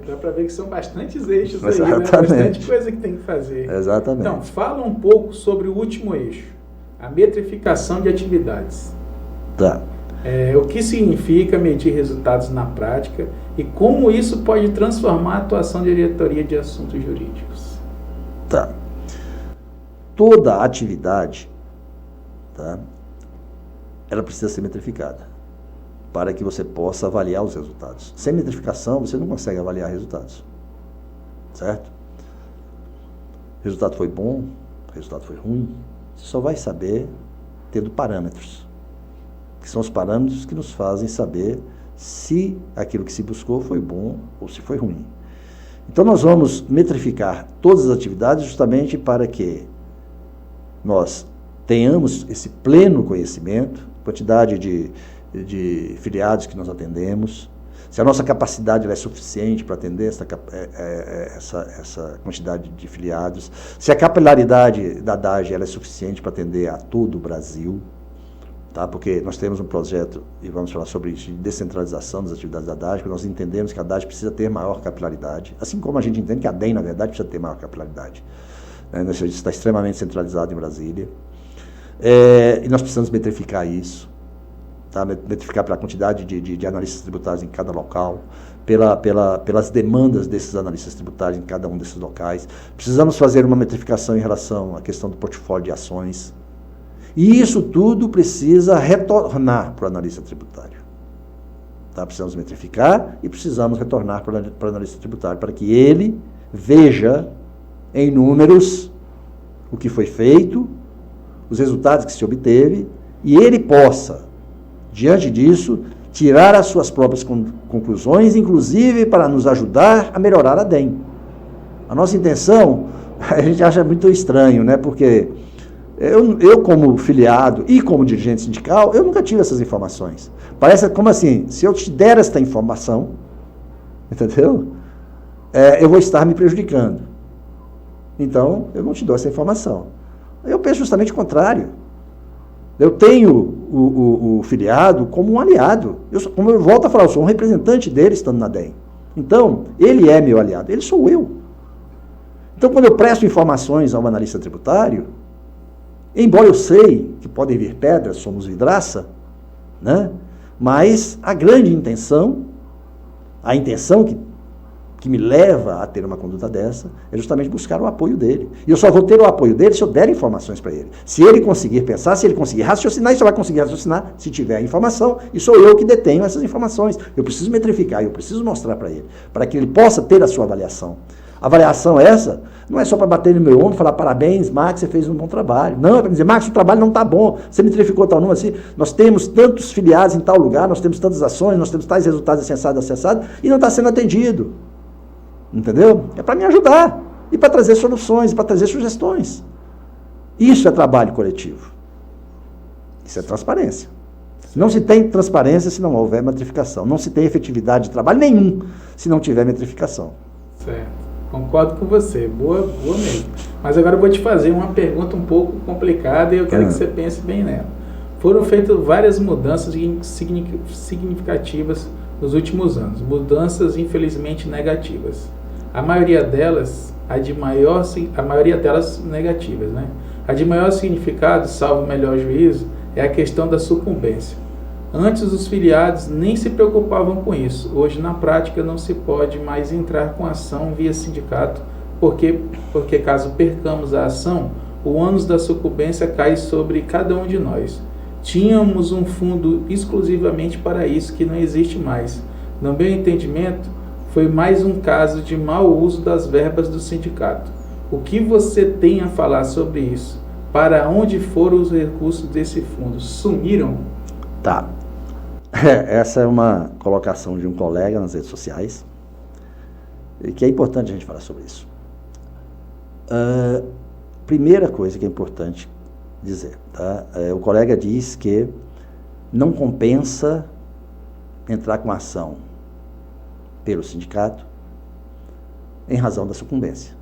Dá para ver que são bastantes eixos aí, Exatamente. né? Bastante coisa que tem que fazer. Exatamente. Então, fala um pouco sobre o último eixo, a metrificação de atividades. Tá. O que significa medir resultados na prática e como isso pode transformar a atuação da diretoria de assuntos jurídicos. Tá. Toda atividade, tá, ela precisa ser metrificada para que você possa avaliar os resultados. Sem metrificação, você não consegue avaliar resultados. Certo? O resultado foi bom, o resultado foi ruim, você só vai saber tendo parâmetros, que são os parâmetros que nos fazem saber se aquilo que se buscou foi bom ou se foi ruim. Então, nós vamos metrificar todas as atividades justamente para que nós tenhamos esse pleno conhecimento, quantidade de filiados que nós atendemos, se a nossa capacidade é suficiente para atender essa quantidade de filiados, se a capilaridade da DAGE é suficiente para atender a todo o Brasil, tá? Porque nós temos um projeto, e vamos falar sobre isso, de descentralização das atividades da DAGE, porque nós entendemos que a DAGE precisa ter maior capilaridade, assim como a gente entende que a DEM, na verdade, precisa ter maior capilaridade. Isso está extremamente centralizado em Brasília. E nós precisamos metrificar isso. Tá? Metrificar pela quantidade de analistas tributários em cada local, pelas demandas desses analistas tributários em cada um desses locais. Precisamos fazer uma metrificação em relação à questão do portfólio de ações. E isso tudo precisa retornar para o analista tributário. Tá? Precisamos metrificar e precisamos retornar para o analista tributário, para que ele veja em números o que foi feito, os resultados que se obteve, e ele possa, diante disso, tirar as suas próprias conclusões, inclusive para nos ajudar a melhorar a DEM. A nossa intenção, a gente acha muito estranho, né? Porque eu como filiado e como dirigente sindical, eu nunca tive essas informações. Parece como assim, se eu te der esta informação, entendeu? eu vou estar me prejudicando. Então, eu não te dou essa informação. Eu penso justamente o contrário. Eu tenho o filiado como um aliado. Como eu volto a falar, eu sou um representante dele estando na DEM. Então, ele é meu aliado, ele sou eu. Então, quando eu presto informações ao analista tributário, embora eu sei que podem vir pedras, somos vidraça, né? Mas a grande intenção, a intenção que me leva a ter uma conduta dessa, é justamente buscar o apoio dele. E eu só vou ter o apoio dele se eu der informações para ele. Se ele conseguir pensar, se ele conseguir raciocinar, ele só vai conseguir raciocinar se tiver a informação, e sou eu que detenho essas informações. Eu preciso metrificar, eu preciso mostrar para ele, para que ele possa ter a sua avaliação. A avaliação essa não é só para bater no meu ombro e falar parabéns, Max, você fez um bom trabalho. Não, é para dizer, Max, o trabalho não está bom, você metrificou tal número assim, nós temos tantos filiados em tal lugar, nós temos tantas ações, nós temos tais resultados acessados, e não está sendo atendido. Entendeu? É para me ajudar, e para trazer soluções, para trazer sugestões. Isso é trabalho coletivo. Isso é transparência. Não se tem transparência se não houver metrificação. Não se tem efetividade de trabalho nenhum se não tiver metrificação. Certo. Concordo com você. Boa mesmo. Mas agora eu vou te fazer uma pergunta um pouco complicada e eu quero que você pense bem nela. Foram feitas várias mudanças significativas nos últimos anos. Mudanças, infelizmente, negativas. A maioria delas negativas, né? A de maior significado, salvo o melhor juízo, é a questão da sucumbência. Antes, os filiados nem se preocupavam com isso. Hoje, na prática, não se pode mais entrar com ação via sindicato, porque caso percamos a ação, o ônus da sucumbência cai sobre cada um de nós. Tínhamos um fundo exclusivamente para isso, que não existe mais. No meu entendimento, foi mais um caso de mau uso das verbas do sindicato. O que você tem a falar sobre isso? Para onde foram os recursos desse fundo? Sumiram? Tá. Essa é uma colocação de um colega nas redes sociais, e que é importante a gente falar sobre isso. Primeira coisa que é importante dizer, tá? O colega diz que não compensa entrar com ação pelo sindicato em razão da sucumbência.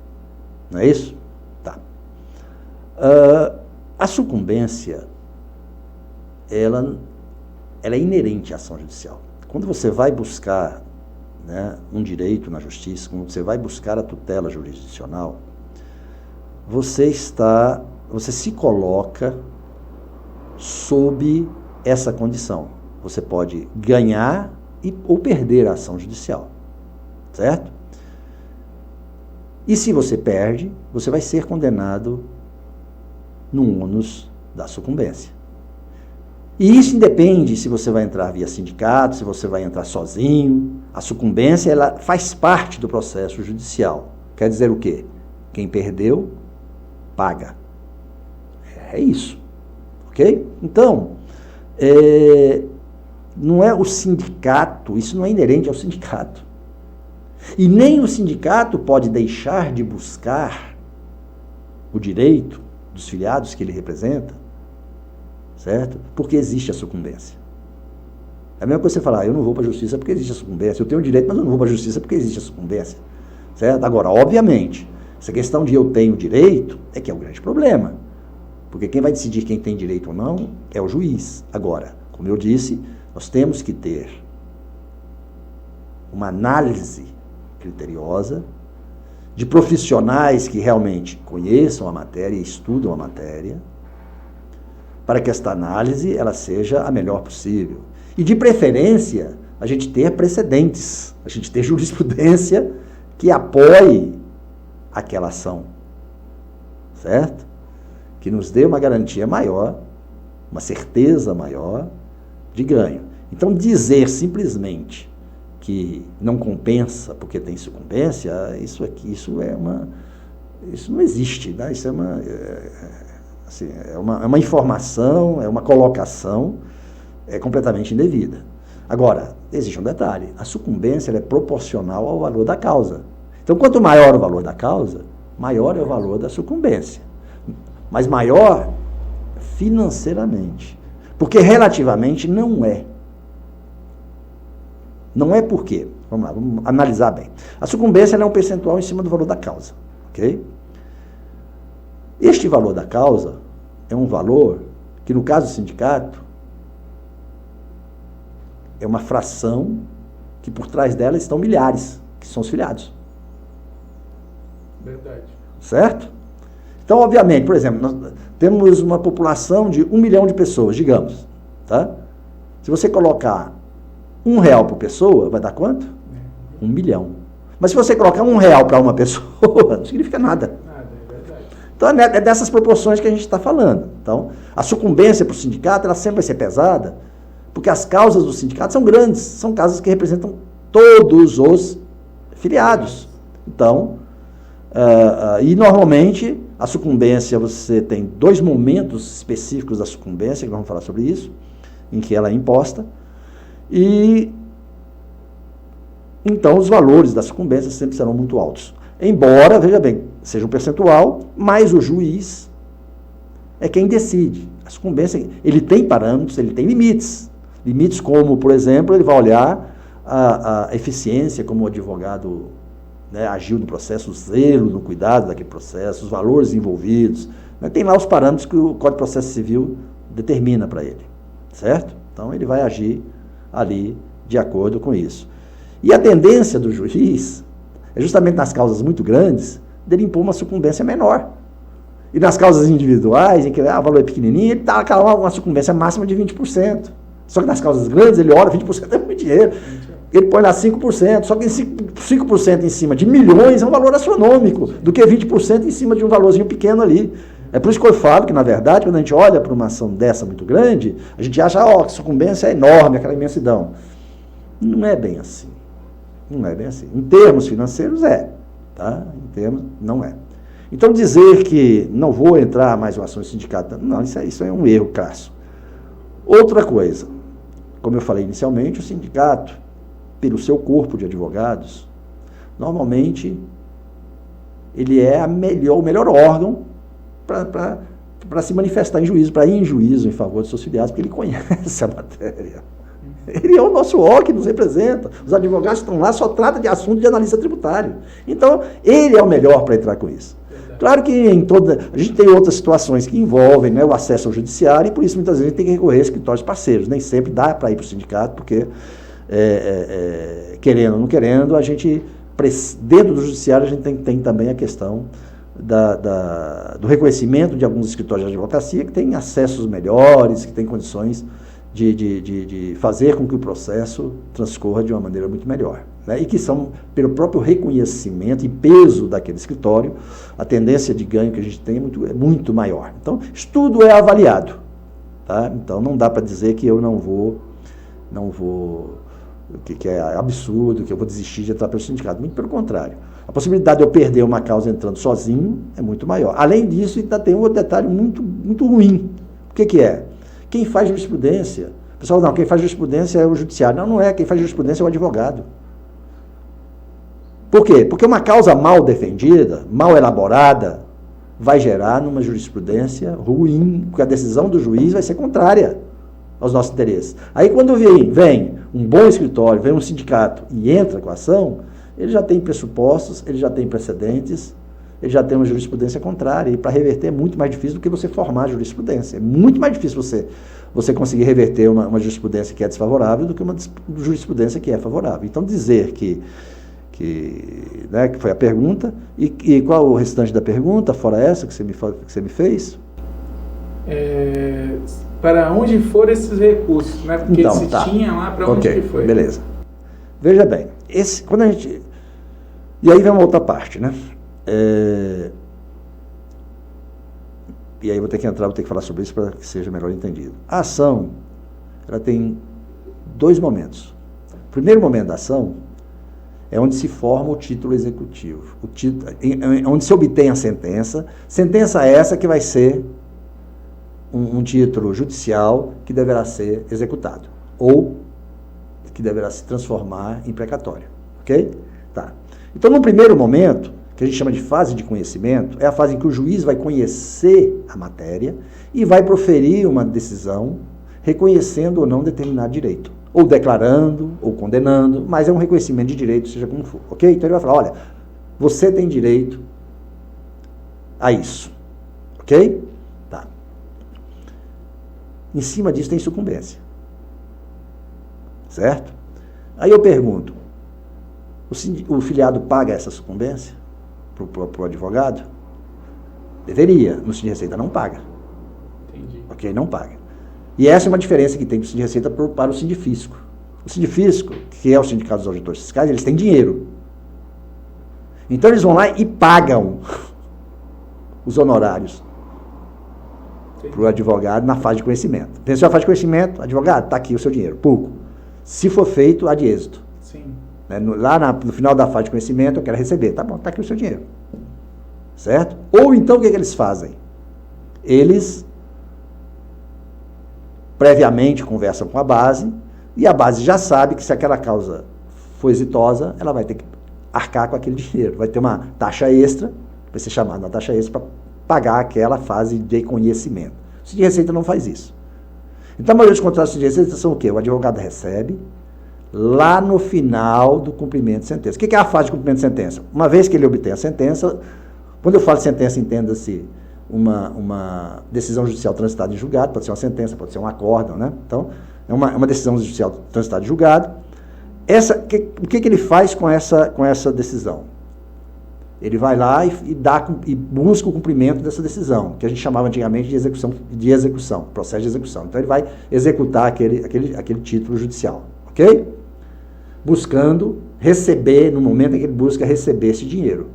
Não é isso? Tá. A sucumbência, ela é inerente à ação judicial. Quando você vai buscar, né, um direito na justiça, quando você vai buscar a tutela jurisdicional, você se coloca sob essa condição. Você pode ganhar ou perder a ação judicial, certo? E se você perde, você vai ser condenado no ônus da sucumbência. E isso independe se você vai entrar via sindicato, se você vai entrar sozinho. A sucumbência, ela faz parte do processo judicial. Quer dizer o quê? Quem perdeu, paga. É isso. Ok? Então, não é o sindicato, isso não é inerente ao sindicato. E nem o sindicato pode deixar de buscar o direito dos filiados que ele representa, certo? Porque existe a sucumbência. É a mesma coisa você falar, eu não vou para a justiça porque existe a sucumbência. Eu tenho o direito, mas eu não vou para a justiça porque existe a sucumbência. Certo? Agora, obviamente, essa questão de eu tenho direito é que é o grande problema. Porque quem vai decidir quem tem direito ou não é o juiz. Agora, como eu disse, nós temos que ter uma análise criteriosa de profissionais que realmente conheçam a matéria e estudam a matéria, para que esta análise ela seja a melhor possível. E, de preferência, a gente ter precedentes, a gente ter jurisprudência que apoie aquela ação, certo? Que nos dê uma garantia maior, uma certeza maior de ganho. Então, dizer simplesmente que não compensa porque tem sucumbência, isso não existe, né? Isso é uma informação, é uma colocação completamente indevida. Agora, existe um detalhe, a sucumbência ela é proporcional ao valor da causa. Então, quanto maior o valor da causa, maior é o valor da sucumbência. Mas maior financeiramente. Porque relativamente não é. Não é por quê? Vamos lá, vamos analisar bem. A sucumbência é um percentual em cima do valor da causa, ok? Este valor da causa é um valor que, no caso do sindicato, é uma fração que por trás dela estão milhares, que são os filiados. Verdade. Certo? Então, obviamente, por exemplo, nós temos uma população de 1 milhão de pessoas, digamos, tá? Se você colocar R$1 por pessoa, vai dar quanto? 1 milhão. Mas se você colocar R$1 para uma pessoa, não significa nada. Nada, é verdade. Então, é dessas proporções que a gente está falando. Então, a sucumbência para o sindicato, ela sempre vai ser pesada, porque as causas do sindicato são grandes, são causas que representam todos os filiados. Então, e normalmente a sucumbência, você tem 2 momentos específicos da sucumbência, que vamos falar sobre isso, em que ela é imposta, e então os valores da sucumbência sempre serão muito altos. Embora, veja bem, seja um percentual, mas o juiz é quem decide. A sucumbência, ele tem parâmetros, ele tem limites. Limites como, por exemplo, ele vai olhar a eficiência como o advogado, né, agiu no processo, o zelo no cuidado daquele processo, os valores envolvidos. Né, tem lá os parâmetros que o Código de Processo Civil determina para ele, certo? Então, ele vai agir ali de acordo com isso. E a tendência do juiz é justamente nas causas muito grandes, dele impor uma sucumbência menor. E nas causas individuais, em que o valor é pequenininho, ele dá uma sucumbência máxima de 20%. Só que nas causas grandes, ele olha, 20% é muito dinheiro. Ele põe lá 5%, só que 5% em cima de milhões é um valor astronômico, do que 20% em cima de um valorzinho pequeno ali. É por isso que eu falo que, na verdade, quando a gente olha para uma ação dessa muito grande, a gente acha, que a sucumbência é enorme, aquela imensidão. Não é bem assim. Não é bem assim. Em termos financeiros, tá? Em termos, não é. Então, dizer que não vou entrar mais em ações sindicatas, não, isso é um erro crasso. Outra coisa, como eu falei inicialmente, o sindicato, pelo seu corpo de advogados, normalmente ele é o melhor órgão para se manifestar em juízo, para ir em juízo em favor dos seus filiados, porque ele conhece a matéria. Ele é o nosso órgão que nos representa. Os advogados estão lá, só trata de assunto de analista tributário. Então, ele é o melhor para entrar com isso. Claro que a gente tem outras situações que envolvem, né, o acesso ao judiciário, e por isso muitas vezes a gente tem que recorrer a escritórios parceiros. Nem sempre dá para ir para o sindicato, porque querendo ou não querendo, a gente, dentro do judiciário, a gente tem também a questão do reconhecimento de alguns escritórios de advocacia que têm acessos melhores, que têm condições de fazer com que o processo transcorra de uma maneira muito melhor. Né? E que são, pelo próprio reconhecimento e peso daquele escritório, a tendência de ganho que a gente tem é muito maior. Então, isso tudo é avaliado. Tá? Então, não dá para dizer que eu não vou, que é absurdo, que eu vou desistir de entrar pelo sindicato. Muito pelo contrário. A possibilidade de eu perder uma causa entrando sozinho é muito maior. Além disso, ainda tem um outro detalhe muito, muito ruim. O que é? Quem faz jurisprudência, o pessoal, não, quem faz jurisprudência é o judiciário. Não é, quem faz jurisprudência é o advogado. Por quê? Porque uma causa mal defendida, mal elaborada, vai gerar numa jurisprudência ruim, porque a decisão do juiz vai ser contrária aos nossos interesses. Aí quando vem um bom escritório, vem um sindicato e entra com a ação, ele já tem pressupostos, ele já tem precedentes, ele já tem uma jurisprudência contrária, e para reverter é muito mais difícil do que você formar a jurisprudência. É muito mais difícil você conseguir reverter uma jurisprudência que é desfavorável do que uma jurisprudência que é favorável. Então, dizer que foi a pergunta, e qual o restante da pergunta, fora essa que você me fez? Para onde foram esses recursos, né? Porque então, se tinha lá, para onde que foi? Beleza. Veja bem, quando a gente... E aí vem uma outra parte, né? E aí vou ter que falar sobre isso para que seja melhor entendido. A ação, ela tem 2 momentos. O primeiro momento da ação é onde se forma o título executivo, onde se obtém a sentença. Sentença essa que vai ser um título judicial que deverá ser executado, ou que deverá se transformar em precatório. Ok? Tá. Então, no primeiro momento, que a gente chama de fase de conhecimento, é a fase em que o juiz vai conhecer a matéria e vai proferir uma decisão reconhecendo ou não determinado direito. ou declarando, ou condenando, mas é um reconhecimento de direito, seja como for, ok? Então ele vai falar, olha, você tem direito a isso, ok? Tá. Em cima disso tem sucumbência, certo? Aí eu pergunto, o filiado paga essa sucumbência para o advogado? Deveria, no Sinde Receita não paga. Entendi. Ok? Não paga. E essa é uma diferença que tem do Sinde Receita para o Sindifisco. O Sindifisco, que é o Sindicato dos Auditores Fiscais, eles têm dinheiro. Então eles vão lá e pagam os honorários para o advogado na fase de conhecimento. Venceu a fase de conhecimento, advogado, está aqui o seu dinheiro, pouco. Se for feito, há de êxito. Sim. Lá no final da fase de conhecimento, eu quero receber. Tá bom, está aqui o seu dinheiro. Certo? Ou então, o que eles fazem? Eles previamente conversam com a base, e a base já sabe que se aquela causa for exitosa, ela vai ter que arcar com aquele dinheiro. Vai ter uma taxa extra, vai ser chamada uma taxa extra para pagar aquela fase de conhecimento. O Sinde Receita não faz isso. Então, a maioria dos contratos de Receita são o quê? O advogado recebe lá no final do cumprimento de sentença. O que é a fase de cumprimento de sentença? Uma vez que ele obtém a sentença, quando eu falo sentença, entenda-se uma decisão judicial transitada em julgado, pode ser uma sentença, pode ser um acórdão, né? Então, é uma decisão judicial transitada em julgado. O que ele faz com essa decisão? Ele vai lá e busca o cumprimento dessa decisão, que a gente chamava antigamente de execução, processo de execução. Então, ele vai executar aquele título judicial, ok? Buscando receber, no momento em que ele busca receber esse dinheiro,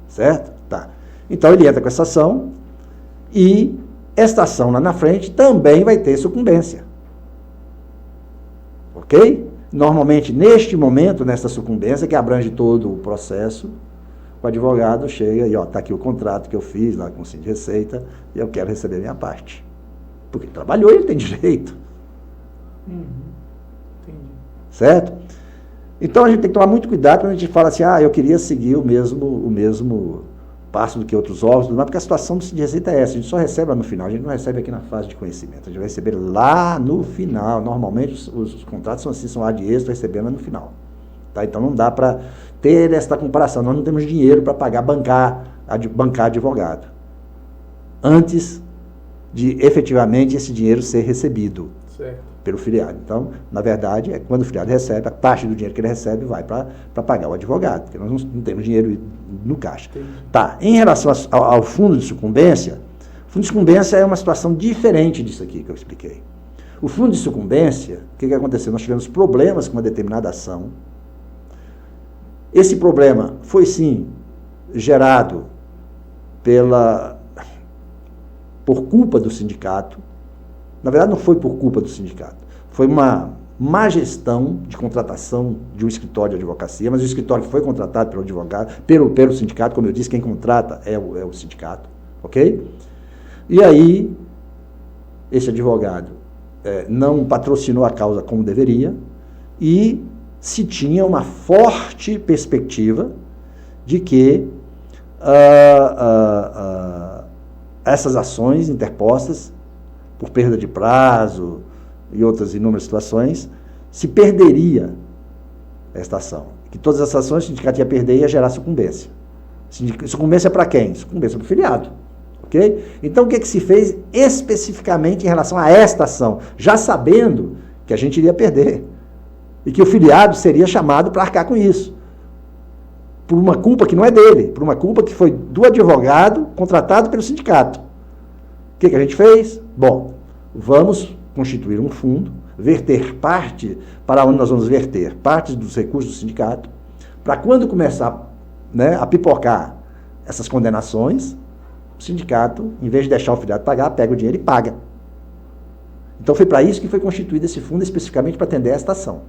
certo? Tá. Então, ele entra com essa ação, e esta ação lá na frente também vai ter sucumbência. Ok? Normalmente, neste momento, nessa sucumbência, que abrange todo o processo, o advogado chega e, está aqui o contrato que eu fiz lá com o Sinde Receita, e eu quero receber minha parte. Porque ele trabalhou, ele tem direito. Entendi. Certo? Então, a gente tem que tomar muito cuidado quando a gente fala assim, eu queria seguir o mesmo passo do que outros órgãos, porque a situação do Sinde Receita é essa, a gente só recebe lá no final, a gente não recebe aqui na fase de conhecimento, a gente vai receber lá no final. Normalmente os contratos são assim, são ad êxito, recebendo lá no final. Tá? Então não dá para ter essa comparação, nós não temos dinheiro para bancar advogado, antes de efetivamente esse dinheiro ser recebido. Certo. Pelo filiado. Então, na verdade, é quando o filiado recebe, a parte do dinheiro que ele recebe vai para pagar o advogado, porque nós não temos dinheiro no caixa. Entendi. Tá, em relação ao fundo de sucumbência, o fundo de sucumbência é uma situação diferente disso aqui que eu expliquei. O fundo de sucumbência, o que aconteceu? Nós tivemos problemas com uma determinada ação. Esse problema foi, sim, gerado por culpa do sindicato. Na verdade, não foi por culpa do sindicato. Foi uma má gestão de contratação de um escritório de advocacia, mas o escritório que foi contratado pelo advogado, pelo sindicato, como eu disse, quem contrata é o sindicato, ok? E aí, esse advogado não patrocinou a causa como deveria, e se tinha uma forte perspectiva de que essas ações interpostas por perda de prazo e outras inúmeras situações, se perderia esta ação. Que todas essas ações o sindicato ia perder e ia gerar sucumbência. Sucumbência para quem? Sucumbência para o filiado. Ok? Então, o que se fez especificamente em relação a esta ação? Já sabendo que a gente iria perder. E que o filiado seria chamado para arcar com isso. Por uma culpa que não é dele, por uma culpa que foi do advogado contratado pelo sindicato. O que a gente fez? Bom, vamos constituir um fundo, verter parte, para onde nós vamos verter parte dos recursos do sindicato, para quando começar a pipocar essas condenações, o sindicato, em vez de deixar o filiado pagar, pega o dinheiro e paga. Então foi para isso que foi constituído esse fundo, especificamente para atender esta ação.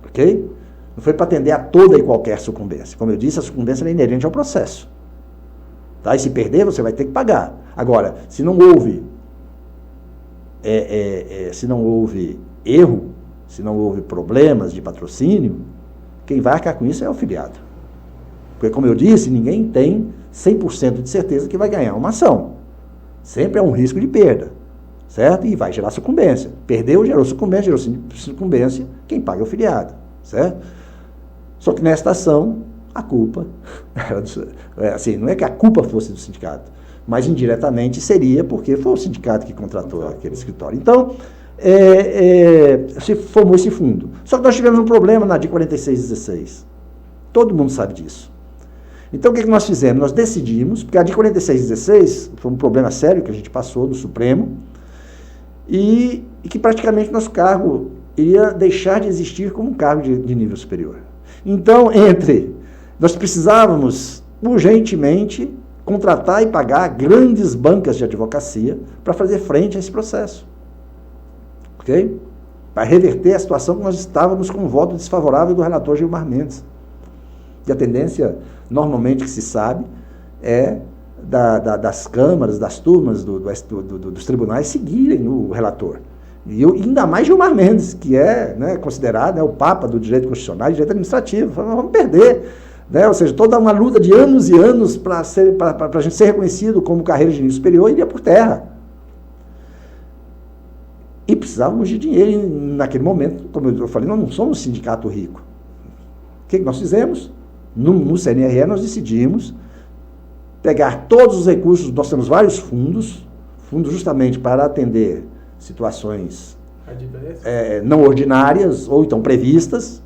Ok? Não foi para atender a toda e qualquer sucumbência. Como eu disse, a sucumbência é inerente ao processo. Tá? E se perder, você vai ter que pagar. Agora, se não houve erro, se não houve problemas de patrocínio, quem vai arcar com isso é o filiado. Porque, como eu disse, ninguém tem 100% de certeza que vai ganhar uma ação. Sempre é um risco de perda. certo? E vai gerar sucumbência. Perdeu, gerou sucumbência, quem paga é o filiado, certo? Só que nesta ação, a culpa, assim, não é que a culpa fosse do sindicato, mas indiretamente seria porque foi o sindicato que contratou aquele escritório. Então, se formou esse fundo. Só que nós tivemos um problema na DIN 4616. Todo mundo sabe disso. Então, o que nós fizemos? Nós decidimos, porque a DIN 4616 foi um problema sério que a gente passou no Supremo, e que praticamente nosso cargo iria deixar de existir como um cargo de nível superior. Então, nós precisávamos urgentemente contratar e pagar grandes bancas de advocacia para fazer frente a esse processo. Ok? Para reverter a situação que nós estávamos com um voto desfavorável do relator Gilmar Mendes. E a tendência, normalmente, que se sabe, é das câmaras, das turmas dos tribunais seguirem o relator. E ainda mais Gilmar Mendes, que é, né, considerado, o papa do direito constitucional e direito administrativo. Nós vamos perder. Né? Ou seja, toda uma luta de anos e anos para a gente ser reconhecido como carreira de nível superior iria por terra. E precisávamos de dinheiro. E naquele momento, como eu falei, nós não somos um sindicato rico. O que nós fizemos? No CNRE nós decidimos pegar todos os recursos, nós temos vários fundos justamente para atender situações não ordinárias ou então previstas,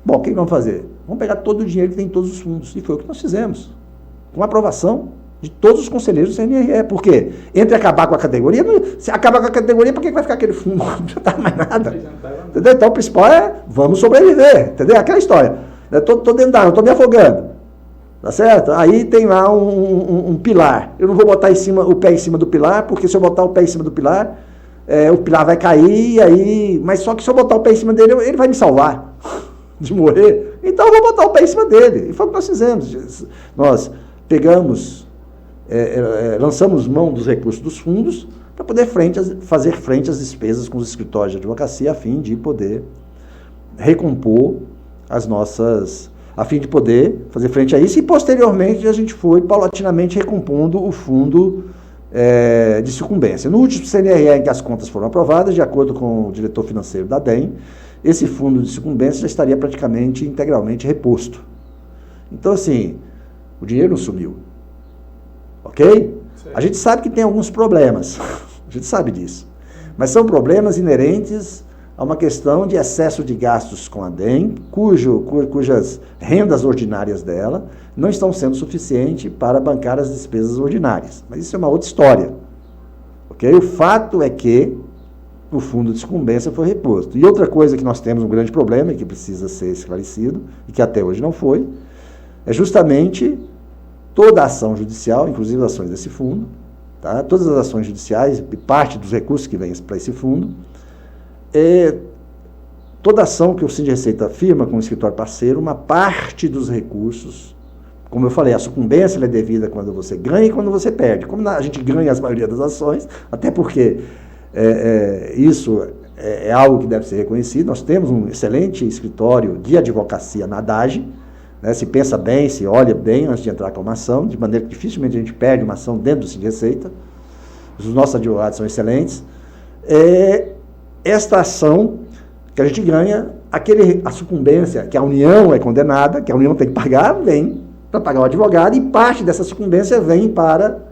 bom, o que vamos fazer? Vamos pegar todo o dinheiro que tem em todos os fundos, e foi o que nós fizemos, com a aprovação de todos os conselheiros do CNRE. Por quê? Entre acabar com a categoria, se acabar com a categoria, por que vai ficar aquele fundo? Não está mais nada. Entendeu? Então o principal é, vamos sobreviver, entendeu? Aquela história. Eu estou dentro da água, estou me afogando. Tá certo? Aí tem lá um pilar. Eu não vou botar o pé em cima do pilar, porque se eu botar o pé em cima do pilar, o pilar vai cair, mas só que se eu botar o pé em cima dele, ele vai me salvar de morrer. Então eu vou botar o pé em cima dele. E foi o que nós fizemos. Nós pegamos, lançamos mão dos recursos dos fundos para poder fazer frente às despesas com os escritórios de advocacia, a fim de poder recompor a fim de poder fazer frente a isso, e posteriormente a gente foi paulatinamente recompondo o fundo de sucumbência. No último CNRE em que as contas foram aprovadas, de acordo com o diretor financeiro da DEM, esse fundo de sucumbência já estaria praticamente integralmente reposto. Então, assim, o dinheiro não sumiu. Ok? A gente sabe que tem alguns problemas, a gente sabe disso, mas são problemas inerentes a uma questão de excesso de gastos com a DEM, cujas rendas ordinárias dela não estão sendo suficientes para bancar as despesas ordinárias. Mas isso é uma outra história. Okay? O fato é que o fundo de sucumbência foi reposto. E outra coisa que nós temos um grande problema e que precisa ser esclarecido, e que até hoje não foi, é justamente toda a ação judicial, inclusive as ações desse fundo, tá? Todas as ações judiciais e parte dos recursos que vêm para esse fundo, toda ação que o Sind Receita firma com o escritório parceiro, uma parte dos recursos, como eu falei, a sucumbência é devida quando você ganha e quando você perde. Como a gente ganha a maioria das ações, até porque isso é algo que deve ser reconhecido, nós temos um excelente escritório de advocacia na DAGE, né? Se pensa bem, se olha bem antes de entrar com uma ação, de maneira que dificilmente a gente perde uma ação dentro do Sind Receita. Os nossos advogados são excelentes. Esta ação que a gente ganha, a sucumbência, que a União é condenada, que a União tem que pagar, vem para pagar o advogado, e parte dessa sucumbência vem para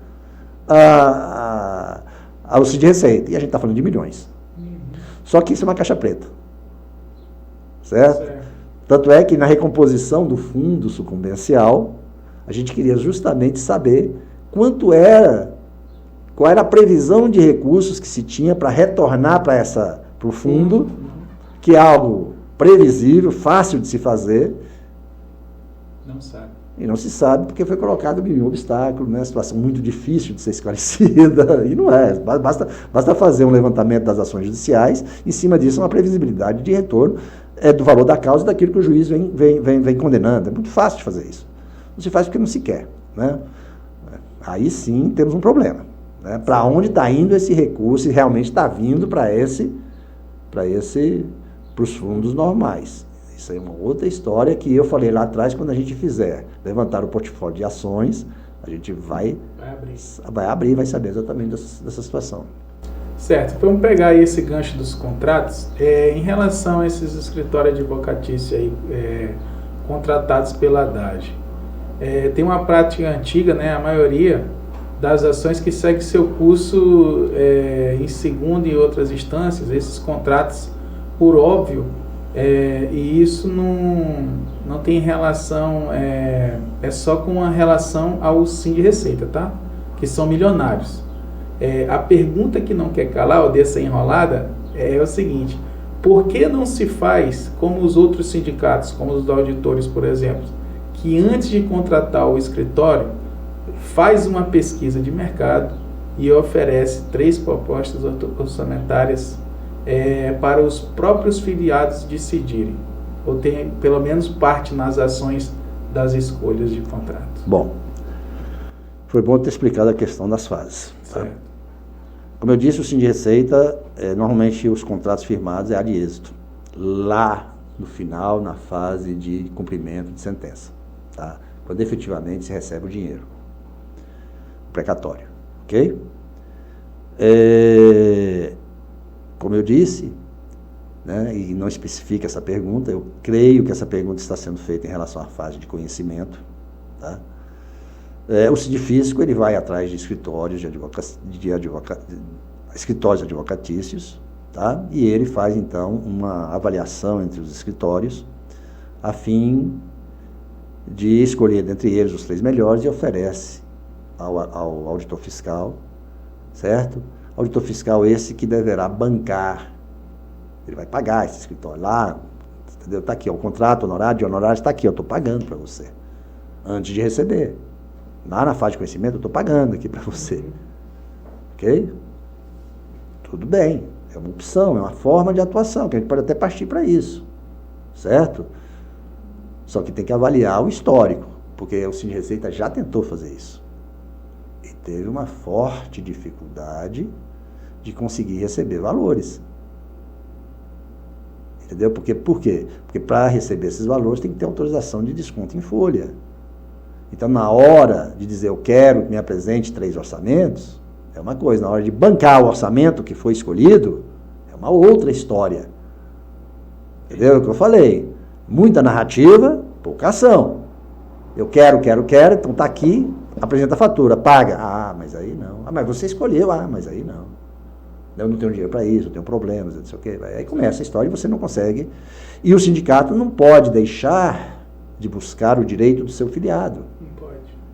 o Sind Receita. E a gente está falando de milhões. Só que isso é uma caixa preta. Certo? Tanto é que na recomposição do fundo sucumbencial, a gente queria justamente saber qual era a previsão de recursos que se tinha para retornar para o fundo, que é algo previsível, fácil de se fazer. Não sabe. E não se sabe porque foi colocado um obstáculo, né? Situação muito difícil de ser esclarecida, e não é. Basta fazer um levantamento das ações judiciais, em cima disso uma previsibilidade de retorno do valor da causa, daquilo que o juiz vem condenando. É muito fácil de fazer isso. Não se faz porque não se quer, né? Aí sim temos um problema. Né? Para onde está indo esse recurso, e realmente está vindo para os fundos normais. Isso aí é uma outra história que eu falei lá atrás, quando a gente fizer levantar o portfólio de ações, A gente vai abrir, vai saber exatamente dessa situação. Certo, vamos pegar aí esse gancho dos contratos. Em relação a esses escritórios advocatícios aí, contratados pela Haddad, tem uma prática antiga, né? A maioria das ações que segue seu curso em segunda e outras instâncias, esses contratos, por óbvio, e isso não tem relação, é só com a relação ao Sim de Receita, tá? Que são milionários. A pergunta que não quer calar, ou dessa enrolada, é o seguinte: por que não se faz como os outros sindicatos, como os auditores, por exemplo, que antes de contratar o escritório, faz uma pesquisa de mercado e oferece 3 propostas orçamentárias para os próprios filiados decidirem, ou tem pelo menos parte nas ações das escolhas de contrato? Bom, foi bom ter explicado a questão das fases. Tá? Como eu disse, o Sim de Receita, normalmente os contratos firmados é a de êxito, lá no final, na fase de cumprimento de sentença, tá? Quando efetivamente se recebe o dinheiro, o precatório, ok? Como eu disse, né, e não especifica essa pergunta, eu creio que essa pergunta está sendo feita em relação à fase de conhecimento, tá? O sindifísico, ele vai atrás de escritórios escritórios advocatícios, tá? E ele faz, então, uma avaliação entre os escritórios, a fim de escolher dentre eles os 3 melhores e oferece ao auditor fiscal, certo? Auditor fiscal esse que deverá bancar, ele vai pagar esse escritório lá, entendeu? Está aqui, ó, o contrato, honorário de honorários está aqui, eu estou pagando para você, antes de receber. Lá na fase de conhecimento, eu estou pagando aqui para você. Ok? Tudo bem. É uma opção, é uma forma de atuação, que a gente pode até partir para isso. Certo? Só que tem que avaliar o histórico, porque o Sim de Receita já tentou fazer isso. E teve uma forte dificuldade de conseguir receber valores. Entendeu? Por quê? Porque para receber esses valores tem que ter autorização de desconto em folha. Então, na hora de dizer eu quero que me apresente 3 orçamentos, é uma coisa. Na hora de bancar o orçamento que foi escolhido, é uma outra história. Entendeu? É o que eu falei. Muita narrativa, pouca ação. Eu quero, então tá aqui, apresenta a fatura, paga. Ah, mas aí não. Ah, mas você escolheu. Ah, mas aí não. Eu não tenho dinheiro para isso, eu tenho problemas, não sei o quê. Aí começa a história e você não consegue. E o sindicato não pode deixar de buscar o direito do seu filiado.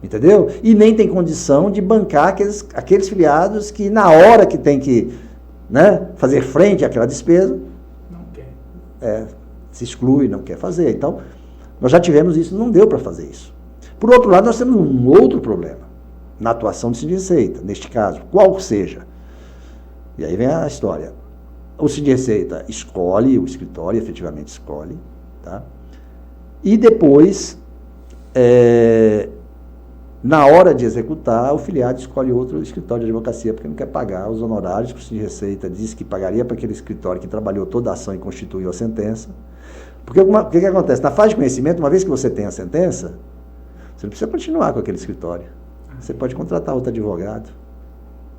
Entendeu? E nem tem condição de bancar aqueles filiados que na hora que tem que, né, fazer frente àquela despesa, não quer. Se exclui, não quer fazer. Então, nós já tivemos isso, não deu para fazer isso. Por outro lado, nós temos um outro problema na atuação do Sim de Receita, neste caso, qual seja. E aí vem a história. O Sim de Receita escolhe, o escritório efetivamente escolhe, tá? E depois, na hora de executar, o filiado escolhe outro escritório de advocacia, porque não quer pagar os honorários que o Sim de Receita disse que pagaria para aquele escritório que trabalhou toda a ação e constituiu a sentença. Porque o que acontece? Na fase de conhecimento, uma vez que você tem a sentença, você não precisa continuar com aquele escritório. Você pode contratar outro advogado,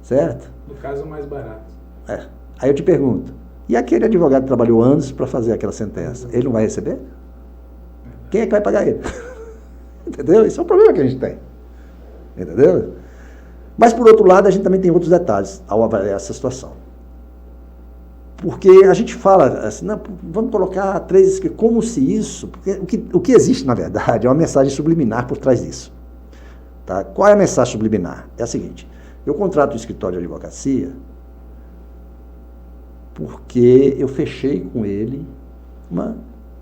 certo? No caso, mais barato. Aí eu te pergunto, e aquele advogado que trabalhou anos para fazer aquela sentença, ele não vai receber? Quem é que vai pagar ele? Entendeu? Esse é um problema que a gente tem. Entendeu? Mas, por outro lado, a gente também tem outros detalhes ao avaliar essa situação. Porque a gente fala assim, não, vamos colocar 3, como se isso... Porque o que existe, na verdade, é uma mensagem subliminar por trás disso. Tá? Qual é a mensagem subliminar? É a seguinte: eu contrato um escritório de advocacia porque eu fechei com ele uma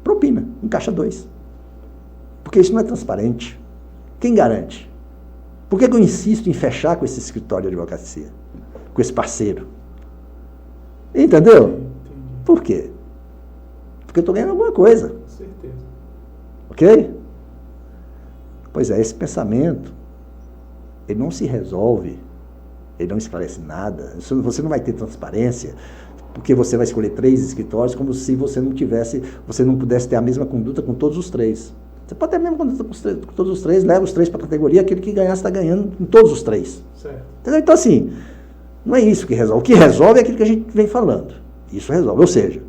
propina, um caixa 2. Porque isso não é transparente. Quem garante? Por que eu insisto em fechar com esse escritório de advocacia? Com esse parceiro? Entendeu? Por quê? Porque eu estou ganhando alguma coisa. Com certeza. Ok? Pois é, esse pensamento, ele não se resolve, ele não esclarece nada. Você não vai ter transparência, porque você vai escolher 3 escritórios como se você não pudesse ter a mesma conduta com todos os 3. Você pode ter mesmo com todos os três, leva os três para a categoria, aquele que ganhar está ganhando em todos os três. Certo. Entendeu? Então, assim, não é isso que resolve. O que resolve é aquilo que a gente vem falando. Isso resolve. Ou seja,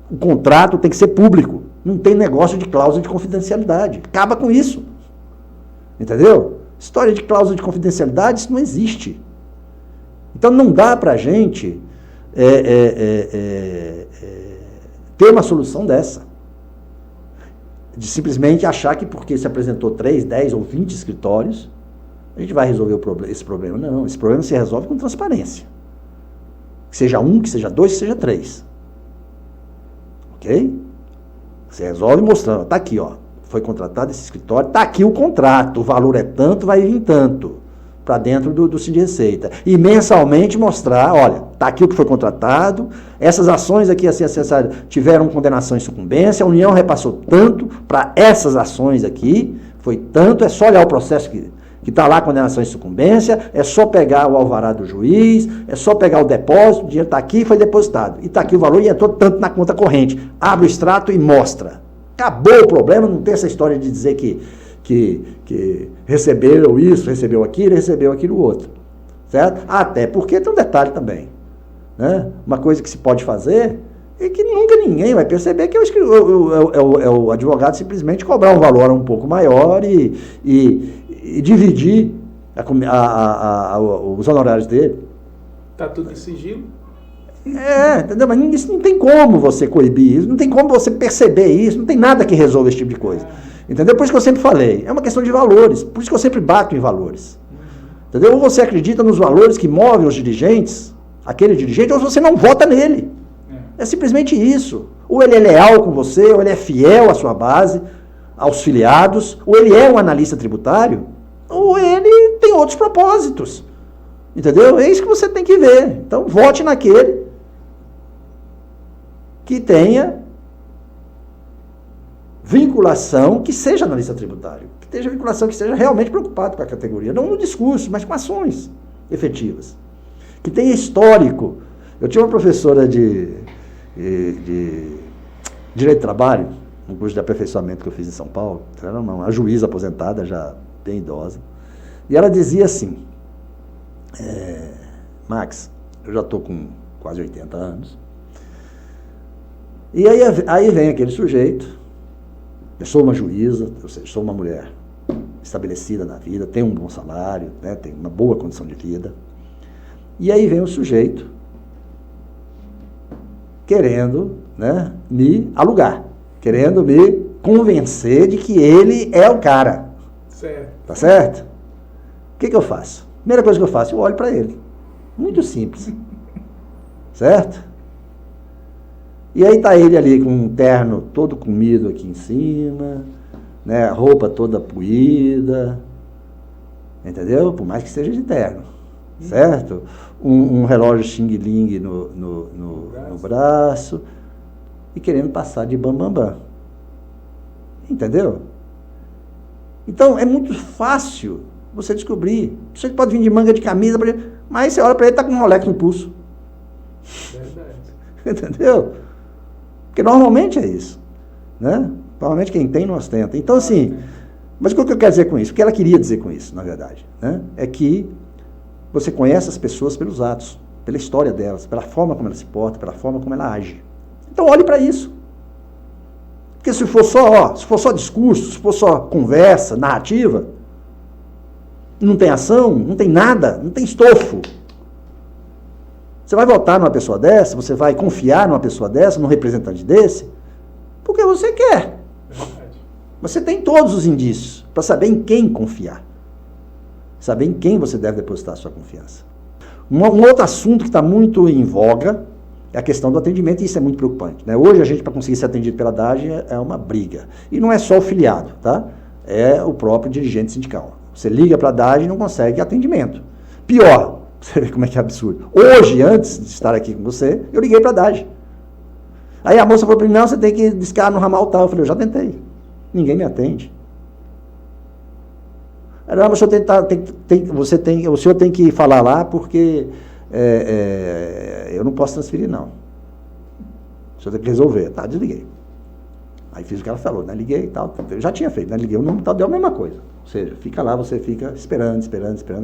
o contrato tem que ser público. Não tem negócio de cláusula de confidencialidade. Acaba com isso. Entendeu? História de cláusula de confidencialidade, isso não existe. Então, não dá para a gente ter uma solução dessa. De simplesmente achar que porque se apresentou 3, 10 ou 20 escritórios, a gente vai resolver esse problema. Não, esse problema se resolve com transparência. Que seja 1, que seja 2, que seja 3. Ok? Você resolve mostrando, está aqui, ó, foi contratado esse escritório, está aqui o contrato, o valor é tanto, vai vir tanto, para dentro do Sind Receita. E mensalmente mostrar, olha, está aqui o que foi contratado, essas ações aqui assim, tiveram condenação em sucumbência, a União repassou tanto para essas ações aqui, foi tanto, é só olhar o processo que está lá, condenação em sucumbência, é só pegar o alvará do juiz, é só pegar o depósito, o dinheiro está aqui e foi depositado. E está aqui o valor e entrou tanto na conta corrente. Abre o extrato e mostra. Acabou o problema, não tem essa história de dizer que recebeu isso, recebeu aquilo outro. Certo? Até porque tem um detalhe também. Né? Uma coisa que se pode fazer é que nunca ninguém vai perceber que o advogado simplesmente cobrar um valor um pouco maior e dividir os honorários dele. Está tudo em sigilo? Entendeu? Mas isso não tem como você coibir isso, não tem como você perceber isso, não tem nada que resolva esse tipo de coisa. Entendeu? Por isso que eu sempre falei, é uma questão de valores, por isso que eu sempre bato em valores. Entendeu? Ou você acredita nos valores que movem os dirigentes, aquele dirigente, ou você não vota nele. É simplesmente isso. Ou ele é leal com você, ou ele é fiel à sua base, aos filiados, ou ele é um analista tributário, ou ele tem outros propósitos. Entendeu? É isso que você tem que ver. Então, vote naquele que tenha vinculação, que seja analista tributário, que tenha vinculação, que seja realmente preocupado com a categoria, não no discurso, mas com ações efetivas, que tenha histórico. Eu tinha uma professora de Direito do Trabalho, no curso de aperfeiçoamento que eu fiz em São Paulo, ela era uma juíza aposentada, já bem idosa, e ela dizia assim, Max, eu já estou com quase 80 anos, e aí vem aquele sujeito, eu sou uma juíza, ou seja, sou uma mulher estabelecida na vida, tenho um bom salário, né, tenho uma boa condição de vida, e aí vem o sujeito querendo, né, me alugar, querendo me convencer de que ele é o cara. Certo. Tá certo? O que eu faço? Primeira coisa que eu faço, eu olho para ele. Muito simples. Certo? E aí tá ele ali com um terno todo comido aqui em cima, né, roupa toda puída, entendeu? Por mais que seja de terno, certo? Um relógio xing-ling no braço e querendo passar de bam-bam-bam. Entendeu? Então, é muito fácil você descobrir. Você pode vir de manga de camisa, mas você olha para ele e está com um Rolex no pulso. Verdade. Entendeu? Porque normalmente é isso. Né? Normalmente quem tem não ostenta. Então, assim, mas o que eu quero dizer com isso? O que ela queria dizer com isso, na verdade, né? É que você conhece as pessoas pelos atos, pela história delas, pela forma como ela se porta, pela forma como ela age. Então, olhe para isso. Porque se for só discurso, se for só conversa, narrativa, não tem ação, não tem nada, não tem estofo. Você vai votar numa pessoa dessa, você vai confiar numa pessoa dessa, num representante desse, porque você quer. Verdade. Você tem todos os indícios para saber em quem confiar. Saber em quem você deve depositar a sua confiança. Um outro assunto que está muito em voga é a questão do atendimento, e isso é muito preocupante. Né? Hoje, a gente, para conseguir ser atendido pela DAGE, é uma briga. E não é só o filiado, tá? É o próprio dirigente sindical. Você liga para a DAGE e não consegue atendimento. Pior, você vê como é que é absurdo. Hoje, antes de estar aqui com você, eu liguei para a DAGE. Aí a moça falou para mim, não, você tem que discar no ramal tal. Eu falei, eu já tentei. Ninguém me atende. Não, mas o senhor tem que falar lá porque eu não posso transferir, não. O senhor tem que resolver. Tá, desliguei. Aí fiz o que ela falou, né? Liguei e tal. Eu já tinha feito, né? Liguei o número e tal, deu a mesma coisa. Ou seja, fica lá, você fica esperando,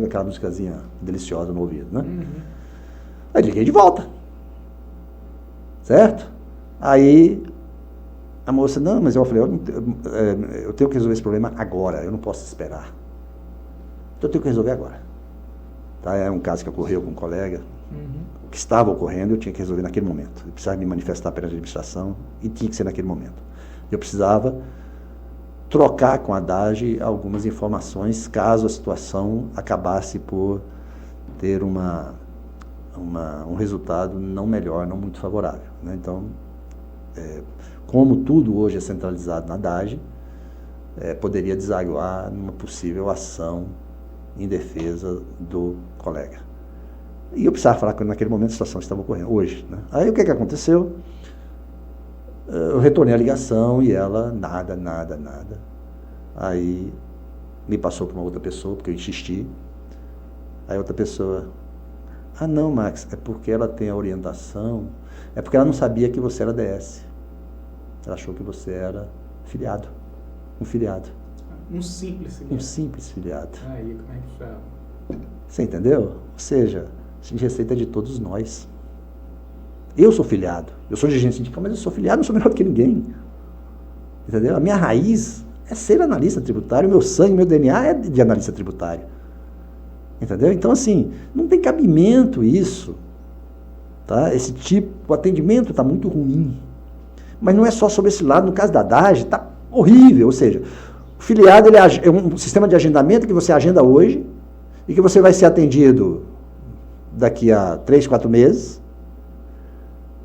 aquela musicazinha deliciosa no ouvido, né? Aí liguei de volta. Certo? Aí a moça, não, mas eu falei, eu tenho que resolver esse problema agora, eu não posso esperar. Então eu tenho que resolver agora. Tá? É um caso que ocorreu com um colega, o que estava ocorrendo eu tinha que resolver naquele momento. Eu precisava me manifestar perante a administração e tinha que ser naquele momento. Eu precisava trocar com a DAGE algumas informações caso a situação acabasse por ter um resultado não melhor, não muito favorável, né? Então, como tudo hoje é centralizado na DAGE, poderia desaguar numa possível ação em defesa do colega. E eu precisava falar que naquele momento a situação estava ocorrendo, hoje, né? Aí o que aconteceu? Eu retornei a ligação e ela, nada. Aí me passou para uma outra pessoa, porque eu insisti. Aí outra pessoa, não, Max, é porque ela tem a orientação, é porque ela não sabia que você era DS. Ela achou que você era filiado, um filiado. Um simples filiado. Um simples filiado. Aí, como é que chama? Você entendeu? Ou seja, a receita é de todos nós. Eu sou filiado, eu sou dirigente sindical, mas eu sou filiado, não sou melhor do que ninguém. Entendeu? A minha raiz é ser analista tributário, meu sangue, meu DNA é de analista tributário. Entendeu? Então, assim, não tem cabimento isso. Tá? Esse tipo, o atendimento está muito ruim. Mas não é só sobre esse lado, no caso da DAGE, está horrível. Ou seja, o filiado ele é um sistema de agendamento que você agenda hoje e que você vai ser atendido daqui a 3, 4 meses.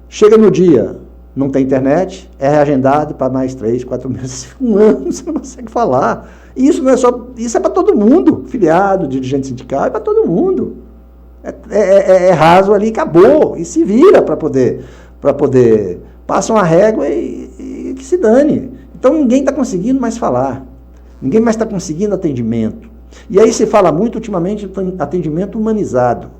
Chega no dia, não tem internet, é reagendado para mais 3, 4 meses, um ano, você não consegue falar. E isso não é só, isso é para todo mundo, filiado, dirigente sindical, é para todo mundo. É raso ali, acabou, e se vira para poder, passam a régua e que se dane. Então ninguém está conseguindo mais falar, ninguém mais está conseguindo atendimento. E aí se fala muito ultimamente atendimento humanizado.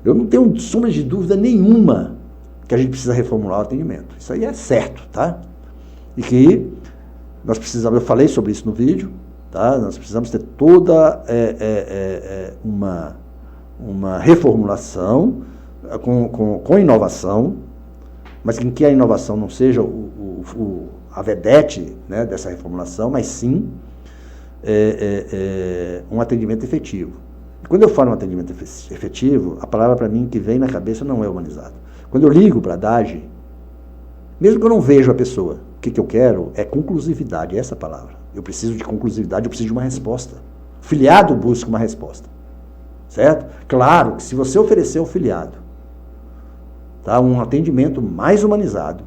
Eu não tenho sombra de dúvida nenhuma que a gente precisa reformular o atendimento. Isso aí é certo, tá? E que nós precisamos, eu falei sobre isso no vídeo, tá? Nós precisamos ter toda uma reformulação com inovação, mas em que a inovação não seja a vedete, né, dessa reformulação, mas sim um atendimento efetivo. Quando eu falo em um atendimento efetivo, a palavra para mim que vem na cabeça não é humanizado. Quando eu ligo para a DAGE, mesmo que eu não veja a pessoa, o que eu quero é conclusividade, essa palavra. Eu preciso de conclusividade, eu preciso de uma resposta. O filiado busca uma resposta, certo? Claro que se você oferecer ao filiado, tá, um atendimento mais humanizado,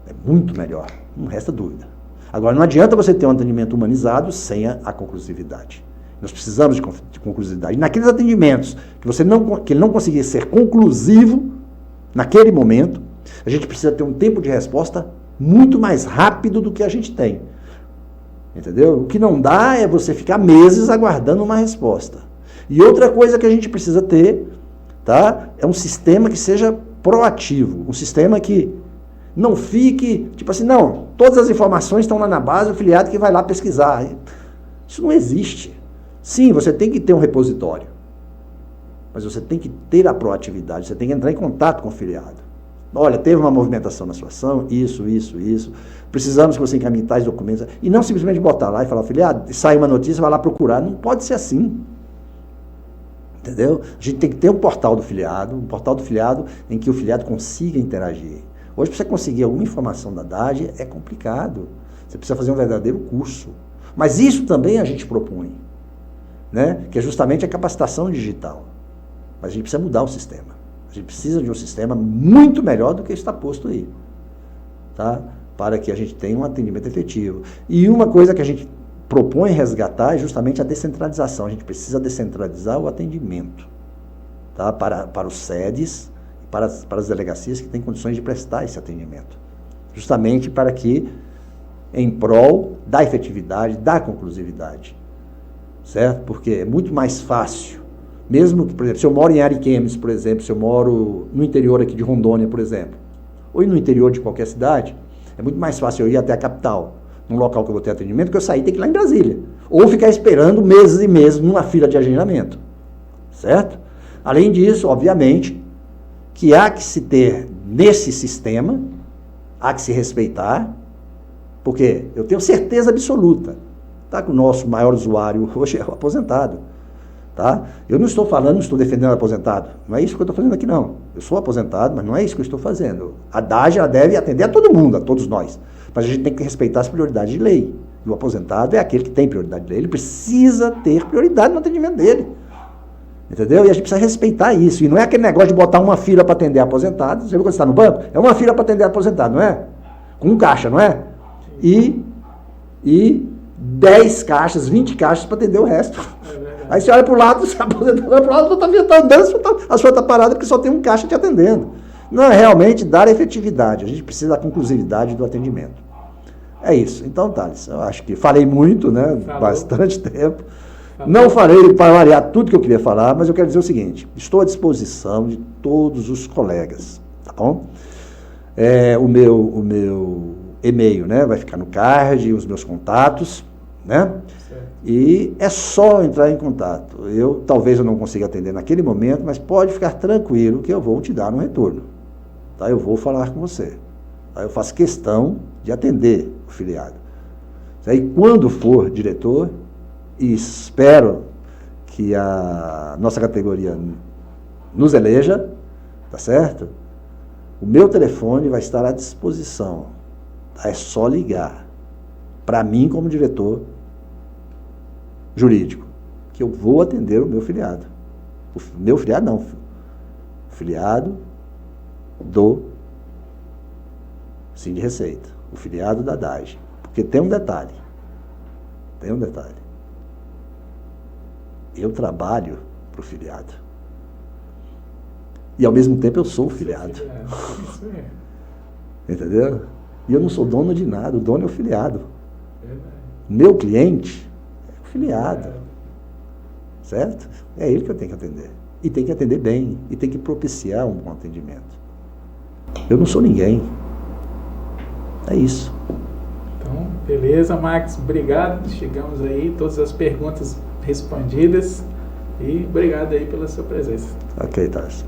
é muito melhor, não resta dúvida. Agora, não adianta você ter um atendimento humanizado sem a conclusividade. Nós precisamos de conclusividade. E naqueles atendimentos que ele não conseguir ser conclusivo, naquele momento, a gente precisa ter um tempo de resposta muito mais rápido do que a gente tem. Entendeu? O que não dá é você ficar meses aguardando uma resposta. E outra coisa que a gente precisa ter, tá, é um sistema que seja proativo, um sistema que não fique, tipo assim, não, todas as informações estão lá na base, o filiado que vai lá pesquisar. Isso não existe. Sim, você tem que ter um repositório, mas você tem que ter a proatividade, você tem que entrar em contato com o filiado. Olha, teve uma movimentação na sua ação, isso, precisamos que você encaminhe tais documentos, e não simplesmente botar lá e falar, filiado, sai uma notícia, vai lá procurar, não pode ser assim. Entendeu? A gente tem que ter um portal do filiado em que o filiado consiga interagir. Hoje, para você conseguir alguma informação da DAGE, é complicado. Você precisa fazer um verdadeiro curso. Mas isso também a gente propõe, né? Que é justamente a capacitação digital. Mas a gente precisa mudar o sistema. A gente precisa de um sistema muito melhor do que está posto aí, tá? Para que a gente tenha um atendimento efetivo. E uma coisa que a gente propõe resgatar é justamente a descentralização. A gente precisa descentralizar o atendimento, tá? Para os SEDES, para as delegacias que têm condições de prestar esse atendimento. Justamente para que, em prol da efetividade, da conclusividade. Certo? Porque é muito mais fácil, mesmo que, por exemplo, se eu moro em Ariquemes, por exemplo, se eu moro no interior aqui de Rondônia, por exemplo, ou no interior de qualquer cidade, é muito mais fácil eu ir até a capital, num local que eu vou ter atendimento, que eu sair e ter que ir lá em Brasília. Ou ficar esperando meses e meses numa fila de agendamento. Certo? Além disso, obviamente, que há que se ter nesse sistema, há que se respeitar, porque eu tenho certeza absoluta, tá, que o nosso maior usuário hoje é o aposentado. Tá? Eu não estou falando, não estou defendendo o aposentado. Não é isso que eu estou fazendo aqui, não. Eu sou aposentado, mas não é isso que eu estou fazendo. A DAGE ela deve atender a todo mundo, a todos nós. Mas a gente tem que respeitar as prioridades de lei. E o aposentado é aquele que tem prioridade de lei. Ele precisa ter prioridade no atendimento dele. Entendeu? E a gente precisa respeitar isso. E não é aquele negócio de botar uma fila para atender aposentado. Você viu quando você está no banco? É uma fila para atender aposentado, não é? Com um caixa, não é? E 10 caixas, 20 caixas para atender o resto. Aí você olha para o lado, você aposentado, olha para o lado, está andando, a sua está parada porque só tem um caixa te atendendo. Não é realmente dar efetividade. A gente precisa da conclusividade do atendimento. É isso. Então, Thales, eu acho que falei muito, né? Falou. Bastante tempo. Não falei para variar tudo que eu queria falar, mas eu quero dizer o seguinte: estou à disposição de todos os colegas, tá bom? O meu e-mail, né? Vai ficar no card, os meus contatos, né? Certo. E é só entrar em contato. Talvez eu não consiga atender naquele momento, mas pode ficar tranquilo que eu vou te dar um retorno. Tá? Eu vou falar com você. Tá? Eu faço questão de atender o filiado. Aí, quando for diretor, e espero que a nossa categoria nos eleja, tá certo? O meu telefone vai estar à disposição. Tá? É só ligar. Para mim, como diretor jurídico, que eu vou atender o meu filiado. O meu filiado não. O filiado do Sim de Receita. O filiado da DAGE. Porque tem um detalhe. Eu trabalho para o filiado. E ao mesmo tempo eu sou o filiado. Isso é. Entendeu? E eu não sou dono de nada, o dono é o filiado. Verdade. Meu cliente é o filiado. Certo? É ele que eu tenho que atender. E tem que atender bem. E tem que propiciar um bom atendimento. Eu não sou ninguém. É isso. Então, beleza, Max. Obrigado. Chegamos aí, todas as perguntas respondidas. E obrigado aí pela sua presença. Ok, Tarso.